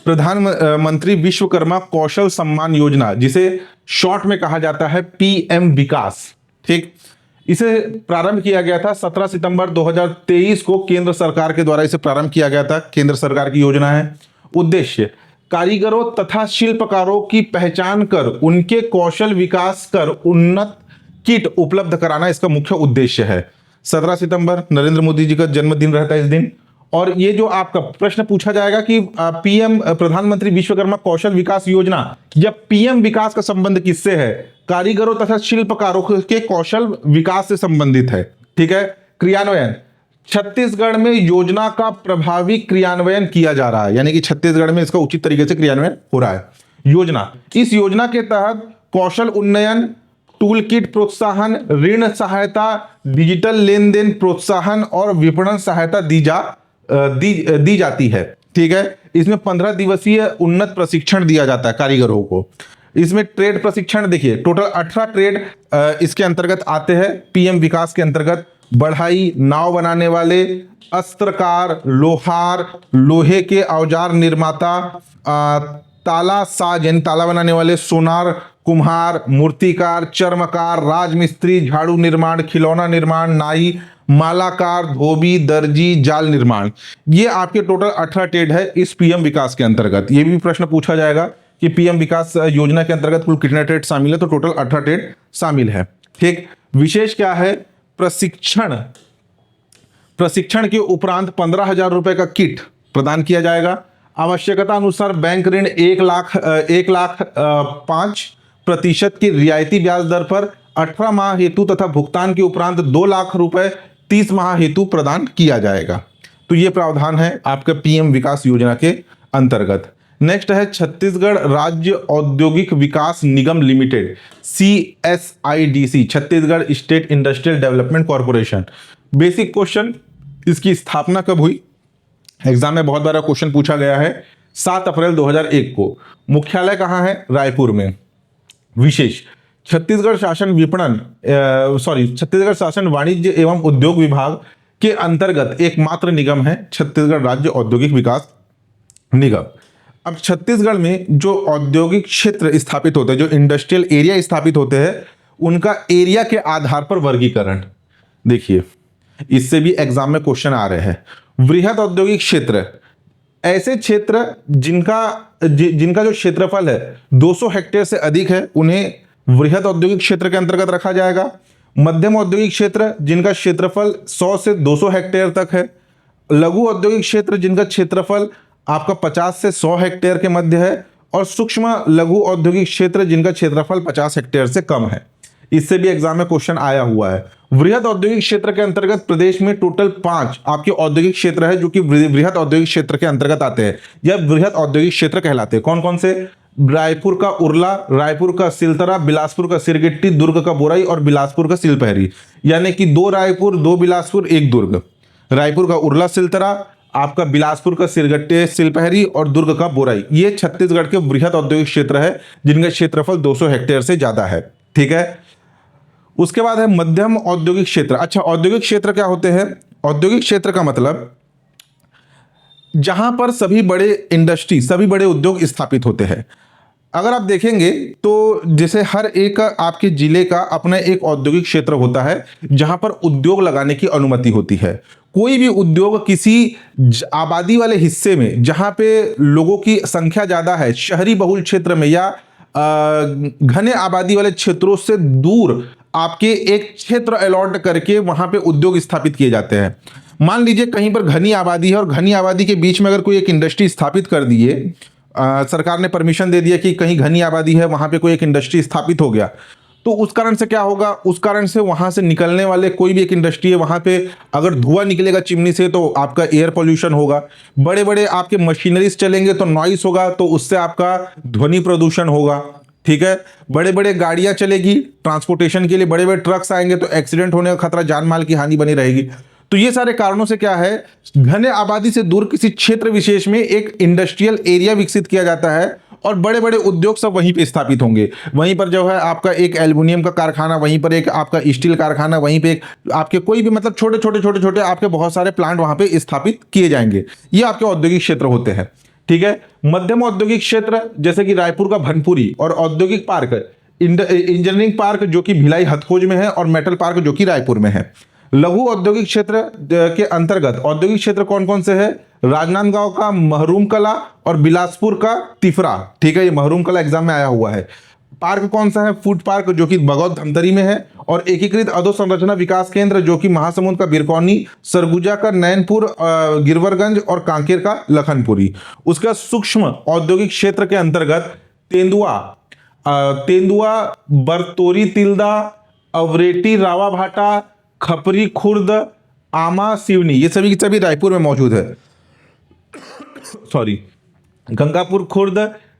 प्रधानमंत्री विश्वकर्मा कौशल सम्मान योजना, जिसे शॉर्ट में कहा जाता है पीएम विकास। ठीक, इसे प्रारंभ किया गया था 17 सितंबर 2023 को केंद्र सरकार के द्वारा इसे प्रारंभ किया गया था। केंद्र सरकार की योजना है। उद्देश्य कारीगरों तथा शिल्पकारों की पहचान कर उनके कौशल विकास कर उन्नत किट उपलब्ध कराना इसका मुख्य उद्देश्य है। 17 सितंबर नरेंद्र मोदी जी का जन्मदिन रहता है इस दिन। और ये जो आपका प्रश्न पूछा जाएगा कि पीएम प्रधानमंत्री विश्वकर्मा कौशल विकास योजना या पीएम विकास का संबंध किससे है? कारीगरों तथा शिल्पकारों के कौशल विकास से संबंधित है। ठीक है। क्रियान्वयन, छत्तीसगढ़ में योजना का प्रभावी क्रियान्वयन किया जा रहा है, यानी कि छत्तीसगढ़ में इसका उचित तरीके से क्रियान्वयन हो रहा है। योजना, इस योजना के तहत कौशल उन्नयन, टूल किट प्रोत्साहन, ऋण सहायता, डिजिटल लेन देन प्रोत्साहन और विपणन सहायता दी जाती है। ठीक है। इसमें 15 दिवसीय उन्नत प्रशिक्षण दिया जाता है कारीगरों को। इसमें ट्रेड प्रशिक्षण देखिए, टोटल 18 ट्रेड इसके अंतर्गत आते हैं पीएम विकास के अंतर्गत। बढ़ाई, नाव बनाने वाले, अस्त्रकार, लोहार, लोहे के औजार निर्माता, ताला साज यानी ताला बनाने वाले, सोनार, कुम्हार, मूर्तिकार, चर्मकार, राजमिस्त्री, झाड़ू निर्माण, खिलौना निर्माण, नाई, मालाकार, धोबी, दर्जी, जाल निर्माण, ये आपके टोटल 18 ट्रेड है इस पीएम विकास के अंतर्गत। ये भी प्रश्न पूछा जाएगा कि पीएम विकास योजना के अंतर्गत कुल कितने ट्रेड शामिल है, तो टोटल 18 ट्रेड शामिल है। ठीक। विशेष क्या है? प्रशिक्षण, प्रशिक्षण के उपरांत 15,000 रुपए का किट प्रदान किया जाएगा। आवश्यकता अनुसार बैंक ऋण 1,05% की रियायती ब्याज दर पर 18 माह हेतु तथा भुगतान के उपरांत 2 लाख रुपए 30 माह हेतु प्रदान किया जाएगा। तो ये प्रावधान है आपके पीएम विकास योजना के अंतर्गत। नेक्स्ट है छत्तीसगढ़ राज्य औद्योगिक विकास निगम limited, CSIDC, Chhattisgarh state industrial development corporation. Basic question, इसकी स्थापना कब हुई? एग्जाम में बहुत बार क्वेश्चन पूछा गया है। 7 अप्रैल 2001 को। मुख्यालय कहाँ है? रायपुर में। विशेष, छत्तीसगढ़ छत्तीसगढ़ शासन वाणिज्य एवं उद्योग विभाग के अंतर्गत एकमात्र निगम है छत्तीसगढ़ राज्य औद्योगिक विकास निगम। अब छत्तीसगढ़ में जो औद्योगिक क्षेत्र स्थापित होते हैं, जो इंडस्ट्रियल एरिया स्थापित होते हैं, उनका एरिया के आधार पर वर्गीकरण देखिए, इससे भी एग्जाम में क्वेश्चन आ रहे हैं। वृहद औद्योगिक क्षेत्र, ऐसे क्षेत्र जिनका जो क्षेत्रफल है 200 हेक्टेयर से अधिक है, उन्हें वृहद औद्योगिक क्षेत्र के अंतर्गत रखा जाएगा। मध्यम औद्योगिक क्षेत्र जिनका क्षेत्रफल 100 से 200 हेक्टेयर तक है। लघु औद्योगिक क्षेत्र जिनका क्षेत्रफल आपका 50 से 100 हेक्टेयर के मध्य है। और सूक्ष्म लघु औद्योगिक क्षेत्र जिनका क्षेत्रफल 50 हेक्टेयर से कम है। इससे भी एग्जाम में क्वेश्चन आया हुआ है। वृहद औद्योगिक क्षेत्र के अंतर्गत प्रदेश में टोटल 5 आपके औद्योगिक क्षेत्र है जो कि वृहद औद्योगिक क्षेत्र के अंतर्गत आते हैं। यह वृहद औद्योगिक क्षेत्र कहलाते हैं। कौन कौन से? रायपुर का उरला, रायपुर का सिलतरा, बिलासपुर का सिरगिट्टी, दुर्ग का बोराई और बिलासपुर का सिलपहरी। यानी कि 2 रायपुर, 2 बिलासपुर, 1 दुर्ग। रायपुर का उरला सिलतरा, आपका बिलासपुर का सिरगट्टे सिलपहरी और दुर्ग का बोराई, ये छत्तीसगढ़ के वृहद औद्योगिक क्षेत्र है जिनका क्षेत्रफल 200 हेक्टेयर से ज्यादा है। ठीक है। उसके बाद है मध्यम औद्योगिक क्षेत्र। अच्छा, औद्योगिक क्षेत्र क्या होते हैं? औद्योगिक क्षेत्र का मतलब जहां पर सभी बड़े इंडस्ट्री, सभी बड़े उद्योग स्थापित होते हैं। अगर आप देखेंगे तो जैसे हर एक आपके जिले का अपना एक औद्योगिक क्षेत्र होता है जहां पर उद्योग लगाने की अनुमति होती है। कोई भी उद्योग किसी आबादी वाले हिस्से में जहां पे लोगों की संख्या ज्यादा है, शहरी बहुल क्षेत्र में या घने आबादी वाले क्षेत्रों से दूर आपके एक क्षेत्र अलॉट करके वहां पे उद्योग स्थापित किए जाते हैं। मान लीजिए कहीं पर घनी आबादी है और घनी आबादी के बीच में अगर कोई एक इंडस्ट्री स्थापित कर दिए, सरकार ने परमिशन दे दिया कि कहीं घनी आबादी है, वहां पे कोई एक इंडस्ट्री स्थापित हो गया, तो उस कारण से क्या होगा? उस कारण से वहां से निकलने वाले कोई भी एक इंडस्ट्री है, वहां पे अगर धुआं निकलेगा चिमनी से तो आपका एयर पोल्यूशन होगा। बड़े बड़े आपके मशीनरीज चलेंगे तो नॉइस होगा, तो उससे आपका ध्वनि प्रदूषण होगा। ठीक है। बड़े बड़े गाड़ियां चलेगी ट्रांसपोर्टेशन के लिए, बड़े बड़े ट्रक्स आएंगे तो एक्सीडेंट होने का खतरा, जान माल की हानि बनी रहेगी। तो ये सारे कारणों से क्या है, घने आबादी से दूर किसी क्षेत्र विशेष में एक इंडस्ट्रियल एरिया विकसित किया जाता है और बड़े बड़े उद्योग सब वहीं पे स्थापित होंगे। वहीं पर जो है आपका एक एल्युमिनियम का कारखाना, वहीं पर एक आपका स्टील कारखाना, वहीं पे एक आपके कोई भी मतलब छोटे छोटे आपके बहुत सारे प्लांट वहां पे स्थापित किए जाएंगे। ये आपके औद्योगिक क्षेत्र होते हैं। ठीक है। मध्यम औद्योगिक क्षेत्र जैसे कि रायपुर का भनपुरी और औद्योगिक पार्क, इंजीनियरिंग पार्क जो कि भिलाई हथखोज में है और मेटल पार्क जो कि रायपुर में है। लघु औद्योगिक क्षेत्र के अंतर्गत औद्योगिक क्षेत्र कौन कौन से है? राजनांदगांव का महरूम कला और बिलासपुर का तिफरा। ठीक है, ये महरूम कला एग्जाम में आया हुआ है। पार्क कौन सा है? फूड पार्क जो कि बगौद धमतरी में है। और एकीकृत अधोसंरचना विकास केंद्र जो कि महासमुंद का बिरकौनी, सरगुजा का नैनपुर, गिरवरगंज और कांकेर का लखनपुरी। उसका सूक्ष्म औद्योगिक क्षेत्र के अंतर्गत तेंदुआ, बरतोरी तिल्दा, अवरेटी रावा भाटा, खपरी खुर्द, आमा सिवनी, ये सभी के सभी रायपुर में मौजूद है। सॉरी, गंगापुर खुर्द,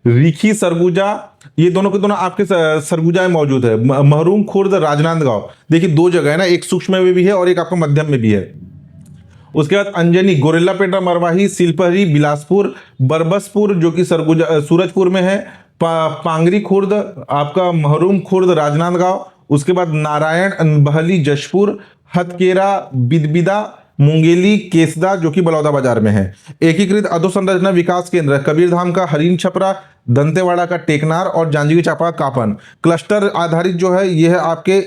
रिखी, सरगुजा, ये दोनों के दोनों आपके सरगुजा में मौजूद है। महरूम खुर्द, राजनांदगांव, देखिए 2 जगह है ना, एक सूक्ष्म में भी है और एक आपका मध्यम में भी है। उसके बाद अंजनी, गोरेला पेटा, मरवाही, सिलपहरी, बिलासपुर, बरबसपुर जो कि सरगुजा सूरजपुर में है, पांगरी खुर्द, आपका महरूम खुर्द, राजनांदगांव। उसके बाद नारायण, बहली, जशपुर, हथकेरा, बिदबिदा, मुंगेली, केसदा जो कि बलौदा बाजार में है। एकीकृत अधोसंरचना विकास केंद्र कबीरधाम का हरिन छपरा, दंतेवाड़ा का टेकनार और जांजगीर चांपा कापन। क्लस्टर आधारित जो है ये है आपके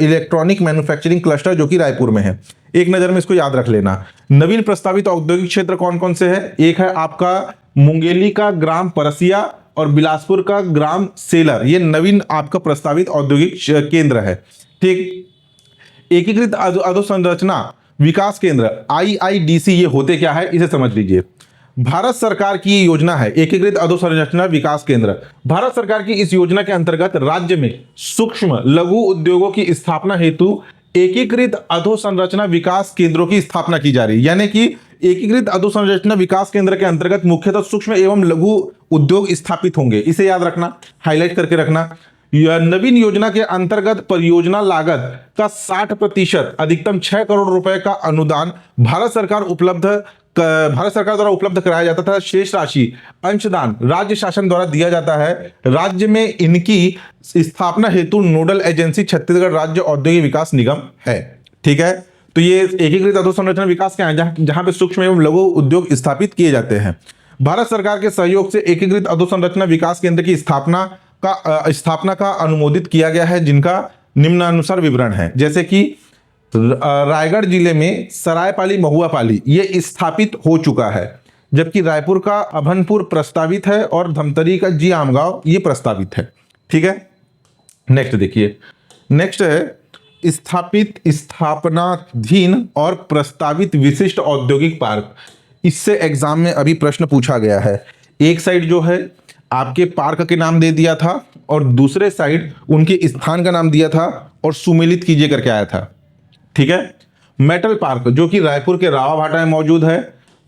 इलेक्ट्रॉनिक मैन्युफैक्चरिंग क्लस्टर जो कि रायपुर में है। एक नजर में इसको याद रख लेना। नवीन प्रस्तावित औद्योगिक क्षेत्र कौन कौन से है? एक है आपका मुंगेली का ग्राम परसिया और बिलासपुर का ग्राम सेलर, ये नवीन आपका प्रस्तावित औद्योगिक केंद्र है। ठीक। एकीकृत अधोसंरचना विकास केंद्र IIDC ये होते क्या है, इसे समझ लीजिए। भारत सरकार की ये योजना है एकीकृत अधोसंरचना विकास केंद्र। भारत सरकार की इस योजना के अंतर्गत राज्य में सूक्ष्म लघु उद्योगों की स्थापना हेतु एकीकृत अधोसंरचना विकास केंद्रों की स्थापना की जा रही है। यानी कि एकीकृत अधोसंरचना विकास केंद्र के अंतर्गत मुख्यतः सूक्ष्म एवं लघु उद्योग स्थापित होंगे। इसे याद रखना, हाईलाइट करके रखना। यह नवीन योजना के अंतर्गत परियोजना लागत का 60% अधिकतम 6 करोड़ रुपए का अनुदान भारत सरकार द्वारा उपलब्ध कराया जाता था। शेष राशि अंशदान राज्य शासन द्वारा दिया जाता है। राज्य में इनकी स्थापना हेतु नोडल एजेंसी छत्तीसगढ़ राज्य औद्योगिक विकास निगम है। ठीक है, तो ये एकीकृत अधोसंरचना विकास क्या है, जहां पे सूक्ष्म एवं लघु उद्योग स्थापित किए जाते हैं। भारत सरकार के सहयोग से एकीकृत अधोसंरचना विकास केंद्र की स्थापना का अनुमोदित किया गया है, जिनका निम्नानुसार विवरण है। जैसे कि रायगढ़ जिले में सरायपाली महुआपाली ये स्थापित हो चुका है, जबकि रायपुर का अभनपुर प्रस्तावित है और धमतरी का जी आमगांव ये प्रस्तावित है। ठीक है, नेक्स्ट देखिए, नेक्स्ट है स्थापनाधीन और प्रस्तावित विशिष्ट औद्योगिक पार्क। इससे एग्जाम में अभी प्रश्न पूछा गया है। एक साइड जो है आपके पार्क के नाम दे दिया था और दूसरे साइड उनके स्थान का नाम दिया था और सुमेलित कीजिए करके आया था। ठीक है, मेटल पार्क जो कि रायपुर के रावाभाटा में मौजूद है,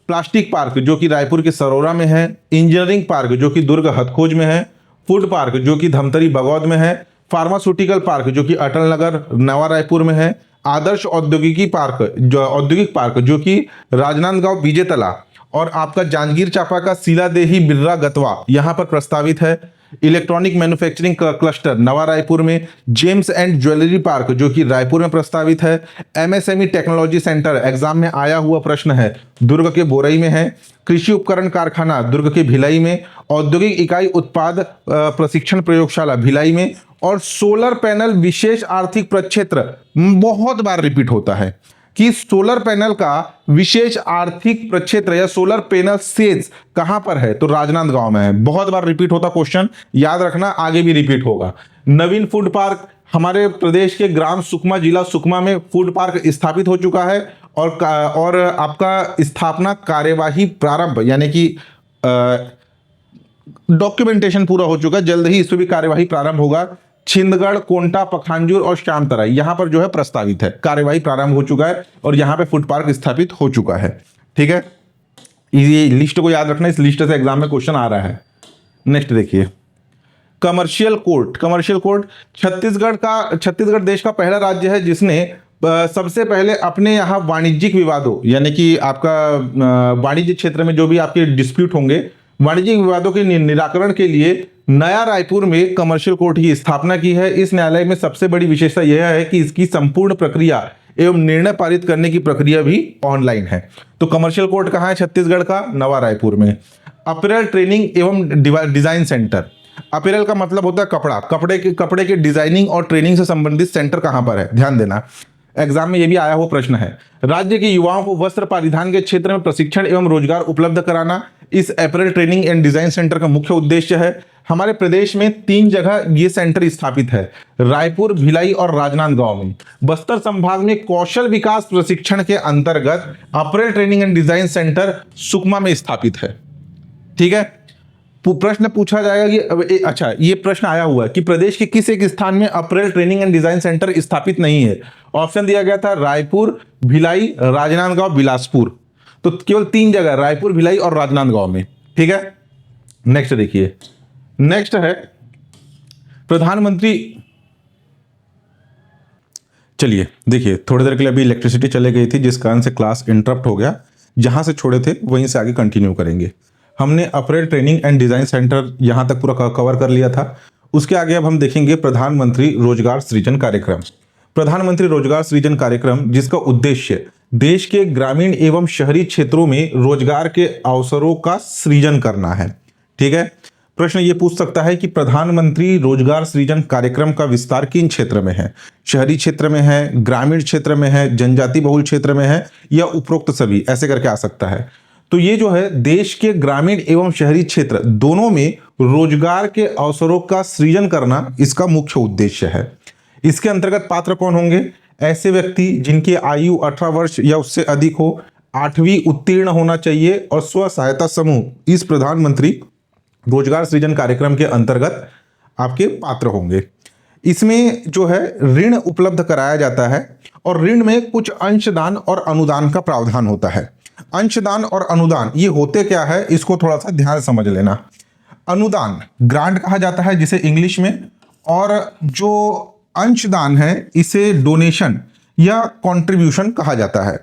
प्लास्टिक पार्क जो कि रायपुर के सरोरा में है, इंजीनियरिंग पार्क जो कि दुर्ग हथखोज में है, फूड पार्क जो कि धमतरी बगौद में है, फार्मास्यूटिकल पार्क जो कि अटल नगर नवा रायपुर में है, आदर्श औद्योगिक पार्क जो कि राजनांदगांव बीजेतला और आपका जांजगीर चांपा का सीलादेही बिर्रा गतवा यहां पर प्रस्तावित है। इलेक्ट्रॉनिक मैन्युफैक्चरिंग क्लस्टर नवा रायपुर में, जेम्स एंड ज्वेलरी पार्क जो कि रायपुर में प्रस्तावित है। MSME टेक्नोलॉजी सेंटर एग्जाम में आया हुआ प्रश्न है, दुर्ग के बोरई में है। कृषि उपकरण कारखाना दुर्ग के भिलाई में, औद्योगिक इकाई उत्पाद प्रशिक्षण प्रयोगशाला भिलाई में, और सोलर पैनल विशेष आर्थिक प्रक्षेत्र बहुत बार रिपीट होता है कि सोलर पैनल का विशेष आर्थिक प्रक्षेत्र या सोलर पैनल सेल्स कहां पर है, तो राजनांदगांव में है। बहुत बार रिपीट होता क्वेश्चन, याद रखना, आगे भी रिपीट होगा। नवीन फूड पार्क हमारे प्रदेश के ग्राम सुकमा जिला सुकमा में फूड पार्क स्थापित हो चुका है और आपका स्थापना कार्यवाही प्रारंभ यानी कि डॉक्यूमेंटेशन पूरा हो चुका है, जल्द ही इसमें भी कार्यवाही प्रारंभ होगा। छिंदगढ़, कोंटा, पखांजूर और श्यामतरा यहां पर जो है प्रस्तावित है, कार्यवाही प्रारंभ हो चुका है और यहां पे फूड पार्क स्थापित हो चुका है। ठीक है, ये लिस्ट को याद रखना, इस लिस्ट से एग्जाम में क्वेश्चन आ रहा है। नेक्स्ट देखिए, कमर्शियल कोर्ट छत्तीसगढ़ देश का पहला राज्य है जिसने सबसे पहले अपने यहाँ वाणिज्यिक विवादों यानी कि आपका वाणिज्य क्षेत्र में जो भी आपके डिस्प्यूट होंगे, वाणिज्यिक विवादों के निराकरण के लिए नया रायपुर में कमर्शियल कोर्ट की स्थापना की है। इस न्यायालय में सबसे बड़ी विशेषता यह है कि इसकी संपूर्ण प्रक्रिया एवं निर्णय पारित करने की प्रक्रिया भी ऑनलाइन है। तो कमर्शियल कोर्ट कहाँ है छत्तीसगढ़ का? नवा रायपुर में। अपीयरल ट्रेनिंग एवं डिजाइन सेंटर, अपीयरल का मतलब होता है कपड़ा, कपड़े के डिजाइनिंग और ट्रेनिंग से संबंधित सेंटर कहां पर है, ध्यान देना, एग्जाम में ये भी आया हुआ प्रश्न है। राज्य के युवाओं को वस्त्र परिधान के क्षेत्र में प्रशिक्षण एवं रोजगार उपलब्ध कराना इस अपीयरल ट्रेनिंग एंड डिजाइन सेंटर का मुख्य उद्देश्य है। हमारे प्रदेश में 3 जगह ये सेंटर स्थापित है, रायपुर, भिलाई और राजनांदगांव में। बस्तर संभाग में कौशल विकास प्रशिक्षण के अंतर्गत apparel training and design centre Sukma में स्थापित है। ठीक है, प्रश्न पूछा जाएगा कि अच्छा, ये प्रश्न आया हुआ है कि प्रदेश के किस एक स्थान में अपीयरल ट्रेनिंग एंड डिजाइन सेंटर स्थापित नहीं है। ऑप्शन दिया गया था रायपुर, भिलाई, राजनांदगांव, बिलासपुर। तो केवल 3 जगह, रायपुर, भिलाई और राजनांदगांव में। ठीक है, नेक्स्ट देखिए, नेक्स्ट है प्रधानमंत्री। चलिए देखिए, थोड़ी देर के लिए अभी इलेक्ट्रिसिटी चले गई थी जिस कारण से क्लास इंटरप्ट हो गया, जहां से छोड़े थे वहीं से आगे कंटिन्यू करेंगे। हमने अपीयरल ट्रेनिंग एंड डिजाइन सेंटर यहां तक पूरा कवर कर लिया था। उसके आगे अब हम देखेंगे प्रधानमंत्री रोजगार सृजन कार्यक्रम। प्रधानमंत्री रोजगार सृजन कार्यक्रम जिसका उद्देश्य देश के ग्रामीण एवं शहरी क्षेत्रों में रोजगार के अवसरों का सृजन करना है। ठीक है, प्रश्न ये पूछ सकता है कि प्रधानमंत्री रोजगार सृजन कार्यक्रम का विस्तार किन क्षेत्र में है, शहरी क्षेत्र में है, ग्रामीण क्षेत्र में है, जनजाति बहुल क्षेत्र में है, या उपरोक्त सभी, ऐसे करके आ सकता है। तो ये जो है देश के ग्रामीण एवं शहरी क्षेत्र दोनों में रोजगार के अवसरों का सृजन करना इसका मुख्य उद्देश्य है। इसके अंतर्गत पात्र कौन होंगे? ऐसे व्यक्ति जिनकी आयु 18 वर्ष या उससे अधिक हो, 8वीं उत्तीर्ण होना चाहिए और स्व सहायता समूह इस प्रधानमंत्री रोजगार सृजन कार्यक्रम के अंतर्गत आपके पात्र होंगे। इसमें जो है ऋण उपलब्ध कराया जाता है और ऋण में कुछ अंशदान और अनुदान का प्रावधान होता है। अंशदान और अनुदान ये होते क्या है, इसको थोड़ा सा ध्यान से समझ लेना। अनुदान ग्रांट कहा जाता है जिसे इंग्लिश में, और जो अंशदान है इसे डोनेशन या कंट्रीब्यूशन कहा जाता है।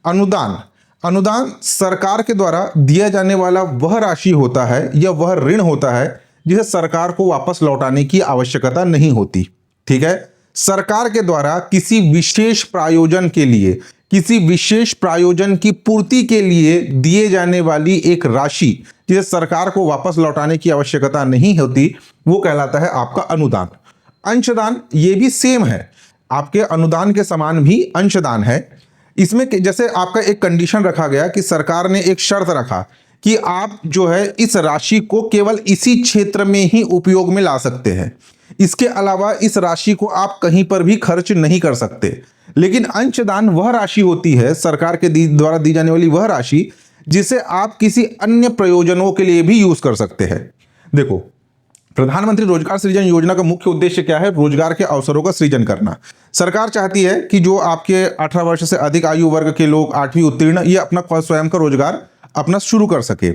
अनुदान सरकार के द्वारा दिया जाने वाला वह राशि होता है या वह ऋण होता है जिसे सरकार को वापस लौटाने की आवश्यकता नहीं होती। ठीक है, सरकार के द्वारा किसी विशेष प्रायोजन के लिए, किसी विशेष प्रायोजन की पूर्ति के लिए दिए जाने वाली एक राशि जिसे सरकार को वापस लौटाने की आवश्यकता नहीं होती, वो कहलाता है आपका अनुदान। अंशदान ये भी सेम है, आपके अनुदान के समान भी अंशदान है। इसमें जैसे आपका एक कंडीशन रखा गया कि सरकार ने एक शर्त रखा कि आप जो है इस राशि को केवल इसी क्षेत्र में ही उपयोग में ला सकते हैं, इसके अलावा इस राशि को आप कहीं पर भी खर्च नहीं कर सकते। लेकिन अंशदान वह राशि होती है, सरकार के द्वारा दी जाने वाली वह राशि जिसे आप किसी अन्य प्रयोजनों के लिए भी यूज कर सकते हैं। देखो, प्रधानमंत्री रोजगार सृजन योजना का मुख्य उद्देश्य क्या है? रोजगार के अवसरों का सृजन करना। सरकार चाहती है कि जो आपके 18 वर्ष से अधिक आयु वर्ग के लोग, 8वीं उत्तीर्ण, ये अपना स्वयं का रोजगार अपना शुरू कर सके।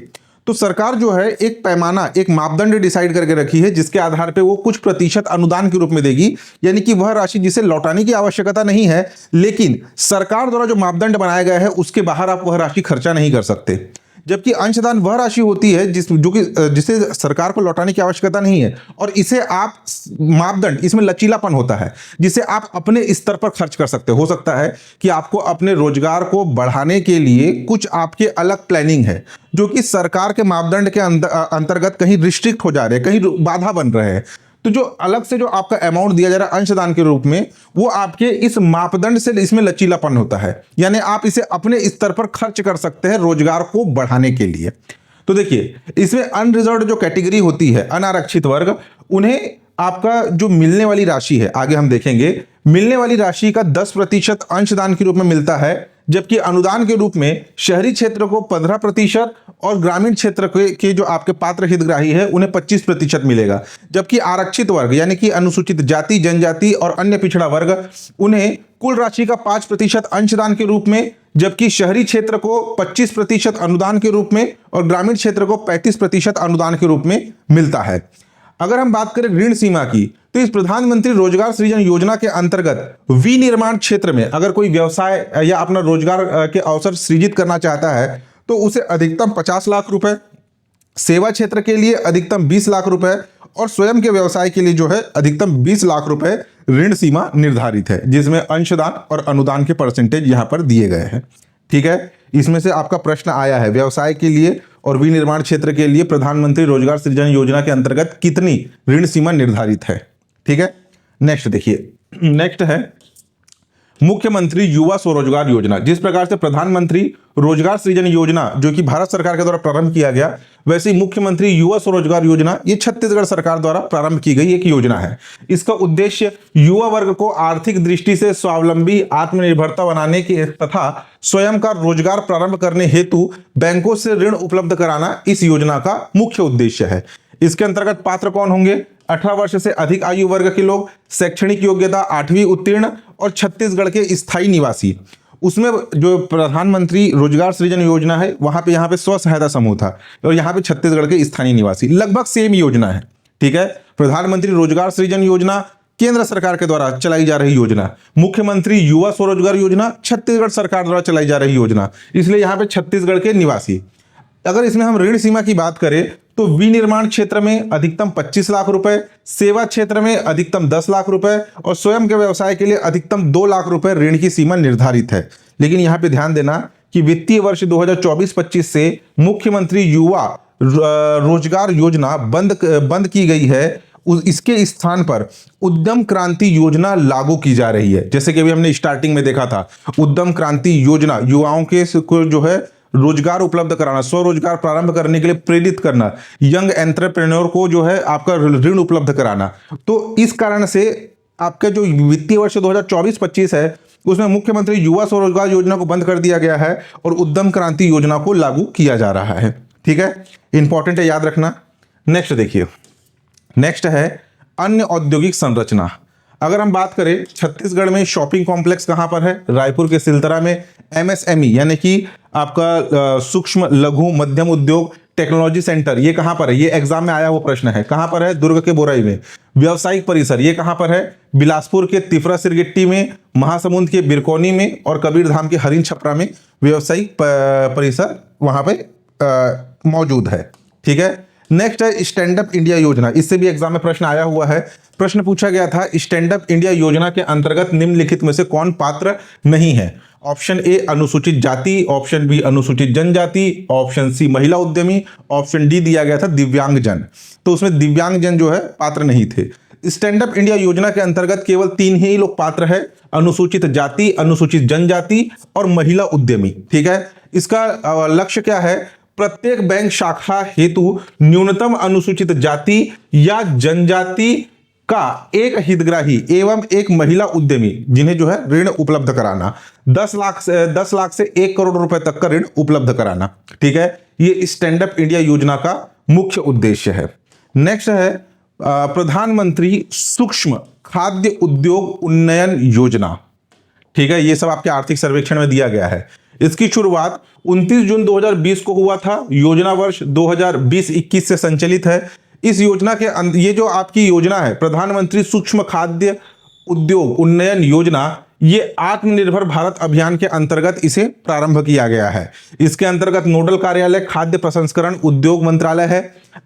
तो सरकार जो है एक पैमाना, एक मापदंड डिसाइड करके रखी है जिसके आधार पे वो कुछ प्रतिशत अनुदान के रूप में देगी, यानी कि वह राशि जिसे लौटाने की आवश्यकता नहीं है, लेकिन सरकार द्वारा जो मापदंड बनाया गया है उसके बाहर आप वह राशि खर्चा नहीं कर सकते। जबकि अंशदान वह राशि होती है जिसे सरकार को लौटाने की आवश्यकता नहीं है और इसे आप मापदंड, इसमें लचीलापन होता है जिसे आप अपने स्तर पर खर्च कर सकते हो सकता है कि आपको अपने रोजगार को बढ़ाने के लिए कुछ आपके अलग प्लानिंग है जो कि सरकार के मापदंड के अंतर्गत कहीं रिस्ट्रिक्ट हो जा रहे हैं, कहीं बाधा बन रहे हैं। तो जो अलग से जो आपका अमाउंट दिया जा रहा है अंशदान के रूप में, वो आपके इस मापदंड से इसमें लचीलापन होता है, यानी आप इसे अपने स्तर पर खर्च कर सकते हैं रोजगार को बढ़ाने के लिए। तो देखिए, इसमें अनरिजर्व्ड जो कैटेगरी होती है, अनारक्षित वर्ग, उन्हें आपका जो मिलने वाली राशि है, आगे हम देखेंगे, मिलने वाली राशि का 10% अंशदान के रूप में मिलता है, जबकि अनुदान के रूप में शहरी क्षेत्र को 15% और ग्रामीण क्षेत्र के जो आपके पात्र हितग्राही है उन्हें 25% मिलेगा। जबकि आरक्षित वर्ग यानी कि अनुसूचित जाति, जनजाति और अन्य पिछड़ा वर्ग, उन्हें कुल राशि का 5% अंशदान के रूप में, जबकि शहरी क्षेत्र को 25% अनुदान के रूप में और ग्रामीण क्षेत्र को 35% अनुदान के रूप में मिलता है। अगर हम बात करें ऋण सीमा की, तो इस प्रधानमंत्री रोजगार सृजन योजना के अंतर्गत विनिर्माण क्षेत्र में अगर कोई व्यवसाय या अपना रोजगार के अवसर सृजित करना चाहता है तो उसे अधिकतम 50 लाख रुपए, सेवा क्षेत्र के लिए अधिकतम 20 लाख रुपए और स्वयं के व्यवसाय के लिए जो है अधिकतम 20 लाख रुपए ऋण सीमा निर्धारित है, जिसमें अंशदान और अनुदान के परसेंटेज यहां पर दिए गए हैं। ठीक है, इसमें से आपका प्रश्न आया है व्यवसाय के लिए और विनिर्माण क्षेत्र के लिए प्रधानमंत्री रोजगार सृजन योजना के अंतर्गत कितनी ऋण सीमा निर्धारित है। ठीक है, नेक्स्ट देखिए, नेक्स्ट है मुख्यमंत्री युवा स्वरोजगार योजना। जिस प्रकार से प्रधानमंत्री रोजगार सृजन योजना जो कि भारत सरकार के द्वारा प्रारंभ किया गया, वैसे ही मुख्यमंत्री युवा स्वरोजगार योजना ये छत्तीसगढ़ सरकार द्वारा प्रारंभ की गई एक योजना है। इसका उद्देश्य युवा वर्ग को आर्थिक दृष्टि से स्वावलंबी, आत्मनिर्भरता बनाने के तथा स्वयं का रोजगार प्रारंभ करने हेतु बैंकों से ऋण उपलब्ध कराना इस योजना का मुख्य उद्देश्य है। इसके अंतर्गत पात्र कौन होंगे? 18 वर्ष से अधिक आयु वर्ग के लोग, शैक्षणिक योग्यता 8वीं उत्तीर्ण और छत्तीसगढ़ के स्थायी निवासी। उसमें जो प्रधानमंत्री रोजगार सृजन योजना है वहां पे यहाँ पे स्व सहायता समूह था और यहाँ पे छत्तीसगढ़ के स्थानीय निवासी, लगभग सेम योजना है। ठीक है, प्रधानमंत्री रोजगार सृजन योजना केंद्र सरकार के द्वारा चलाई जा रही योजना, मुख्यमंत्री युवा स्वरोजगार योजना छत्तीसगढ़ सरकार द्वारा चलाई जा रही योजना, इसलिए यहाँ पे छत्तीसगढ़ के निवासी। अगर इसमें हम ऋण सीमा की बात करें तो विनिर्माण क्षेत्र में अधिकतम 25 लाख रुपए, सेवा क्षेत्र में अधिकतम 10 लाख रुपए और स्वयं के व्यवसाय के लिए अधिकतम 2 लाख रुपए ऋण की सीमा निर्धारित है। लेकिन यहाँ पे ध्यान देना कि वित्तीय वर्ष 2024-25 से मुख्यमंत्री युवा रोजगार योजना बंद की गई है। इसके स्थान पर उद्यम क्रांति योजना लागू की जा रही है। जैसे कि अभी हमने स्टार्टिंग में देखा था, उद्यम क्रांति योजना युवाओं के को जो है रोजगार उपलब्ध कराना, स्वरोजगार प्रारंभ करने के लिए प्रेरित करना, यंग एंटरप्रेन्योर को जो है आपका ऋण उपलब्ध कराना। तो इस कारण से आपके जो वित्तीय वर्ष 2024-25 है उसमें मुख्यमंत्री युवा स्वरोजगार योजना को बंद कर दिया गया है और उद्यम क्रांति योजना को लागू किया जा रहा है। ठीक है, इंपॉर्टेंट है, याद रखना। नेक्स्ट देखिए, नेक्स्ट है अन्य औद्योगिक संरचना। अगर हम बात करें छत्तीसगढ़ में शॉपिंग कॉम्प्लेक्स कहां पर है? रायपुर के सिलतरा में। एमएसएमई यानी कि आपका सूक्ष्म लघु मध्यम उद्योग टेक्नोलॉजी सेंटर, ये कहां पर है? ये एग्जाम में आया हुआ प्रश्न है। कहां पर है? दुर्ग के बोराई में। व्यावसायिक परिसर, ये कहां पर है? बिलासपुर के तिफरा सिरगिट्टी में, महासमुंद के बिरकोनी में और कबीरधाम के हरिन छपरा में व्यावसायिक परिसर वहां पे मौजूद है। ठीक है, नेक्स्ट है स्टैंड अप इंडिया योजना। इससे भी एग्जाम में प्रश्न आया हुआ है। प्रश्न पूछा गया था स्टैंड अप इंडिया योजना के अंतर्गत निम्नलिखित में से कौन पात्र नहीं है? ऑप्शन ए अनुसूचित जाति, ऑप्शन बी अनुसूचित जनजाति, ऑप्शन सी महिला उद्यमी, ऑप्शन डी दिया गया था दिव्यांगजन। तो उसमें दिव्यांगजन जो है पात्र नहीं थे। स्टैंड अप इंडिया योजना के अंतर्गत केवल 3 ही लोग पात्र है, अनुसूचित जाति, अनुसूचित जनजाति और महिला उद्यमी। ठीक है, इसका लक्ष्य क्या है? प्रत्येक बैंक शाखा हेतु न्यूनतम अनुसूचित जाति या जनजाति का एक हितग्राही एवं एक महिला उद्यमी जिन्हें जो है ऋण उपलब्ध कराना, 10 लाख से 1 करोड़ रुपए तक का ऋण उपलब्ध कराना। ठीक है, ये स्टैंड अप इंडिया योजना का मुख्य उद्देश्य है। नेक्स्ट है प्रधानमंत्री सूक्ष्म खाद्य उद्योग उन्नयन योजना। ठीक है, ये सब आपके आर्थिक सर्वेक्षण में दिया गया है। इसकी शुरुआत 29 जून 2020 को हुआ था। योजना वर्ष 2020-21 से संचालित है। इस योजना के ये जो आपकी योजना है प्रधानमंत्री सूक्ष्म खाद्य उद्योग उन्नयन योजना, ये आत्मनिर्भर भारत अभियान के अंतर्गत इसे प्रारंभ किया गया है। इसके अंतर्गत नोडल कार्यालय खाद्य प्रसंस्करण उद्योग मंत्रालय है।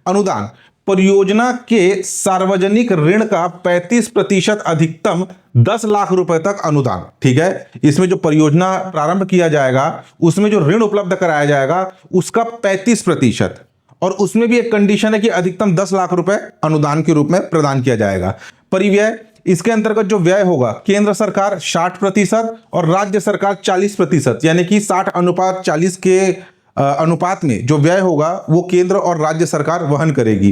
अनुदान परियोजना के सार्वजनिक ऋण का 35% अधिकतम 10 लाख रुपए तक अनुदान। ठीक है, इसमें जो परियोजना प्रारंभ किया जाएगा उसमें जो ऋण उपलब्ध कराया जाएगा उसका 35%, और उसमें भी एक कंडीशन है कि अधिकतम 10 लाख रुपए अनुदान के रूप में प्रदान किया जाएगा। परिव्यय, इसके अंतर्गत जो व्यय होगा केंद्र सरकार 60% और राज्य सरकार 40%, यानी कि 60:40 के अनुपात में जो व्यय होगा वो केंद्र और राज्य सरकार वहन करेगी।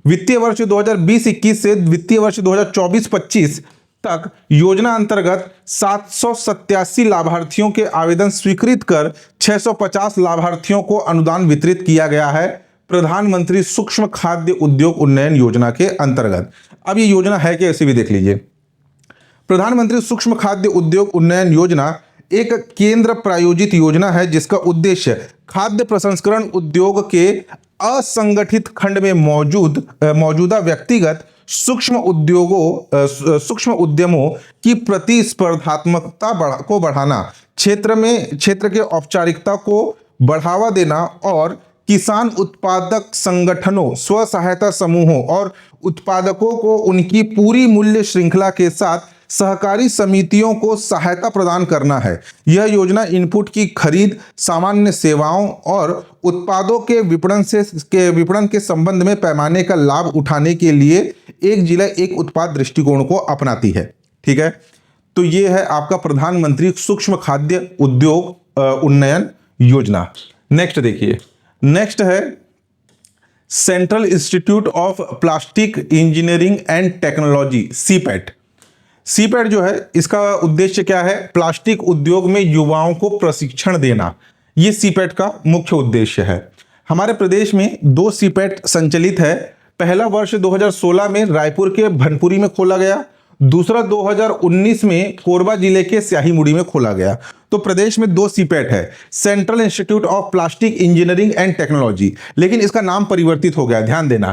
वित्तीय वर्ष 2020-21 से वित्तीय वर्ष 2024-25 तक योजना अंतर्गत 787 लाभार्थियों के आवेदन स्वीकृत कर 650 लाभार्थियों को अनुदान वितरित किया गया है प्रधानमंत्री सूक्ष्म खाद्य उद्योग उन्नयन योजना के अंतर्गत। अब ये योजना है क्या, इसे भी देख लीजिए। प्रधानमंत्री सूक्ष्म खाद्य उद्योग उन्नयन योजना एक केंद्र प्रायोजित योजना है जिसका उद्देश्य खाद्य प्रसंस्करण उद्योग के असंगठित खंड में मौजूदा व्यक्तिगत सूक्ष्म उद्यमों की प्रतिस्पर्धात्मकता को बढ़ाना, क्षेत्र के औपचारिकता को बढ़ावा देना और किसान उत्पादक संगठनों, स्व सहायता समूहों और उत्पादकों को उनकी पूरी मूल्य श्रृंखला के साथ सहकारी समितियों को सहायता प्रदान करना है। यह योजना इनपुट की खरीद, सामान्य सेवाओं और उत्पादों के विपणन के संबंध में पैमाने का लाभ उठाने के लिए एक जिला एक उत्पाद दृष्टिकोण को अपनाती है। ठीक है, तो ये है आपका प्रधानमंत्री सूक्ष्म खाद्य उद्योग उन्नयन योजना। नेक्स्ट देखिए, नेक्स्ट है central institute of plastic engineering and technology, CPAT. CPAT जो है इसका उद्देश्य क्या है? प्लास्टिक उद्योग में युवाओं को प्रशिक्षण देना, ये सीपैट का मुख्य उद्देश्य है। हमारे प्रदेश में 2 सीपैट संचालित है। पहला वर्ष 2016 में रायपुर के भनपुरी में खोला गया, दूसरा 2019 में कोरबा जिले के स्याहीमुड़ी में खोला गया। तो प्रदेश में 2 सीपैट है, central institute of plastic engineering and technology, लेकिन इसका नाम परिवर्तित हो गया, ध्यान देना।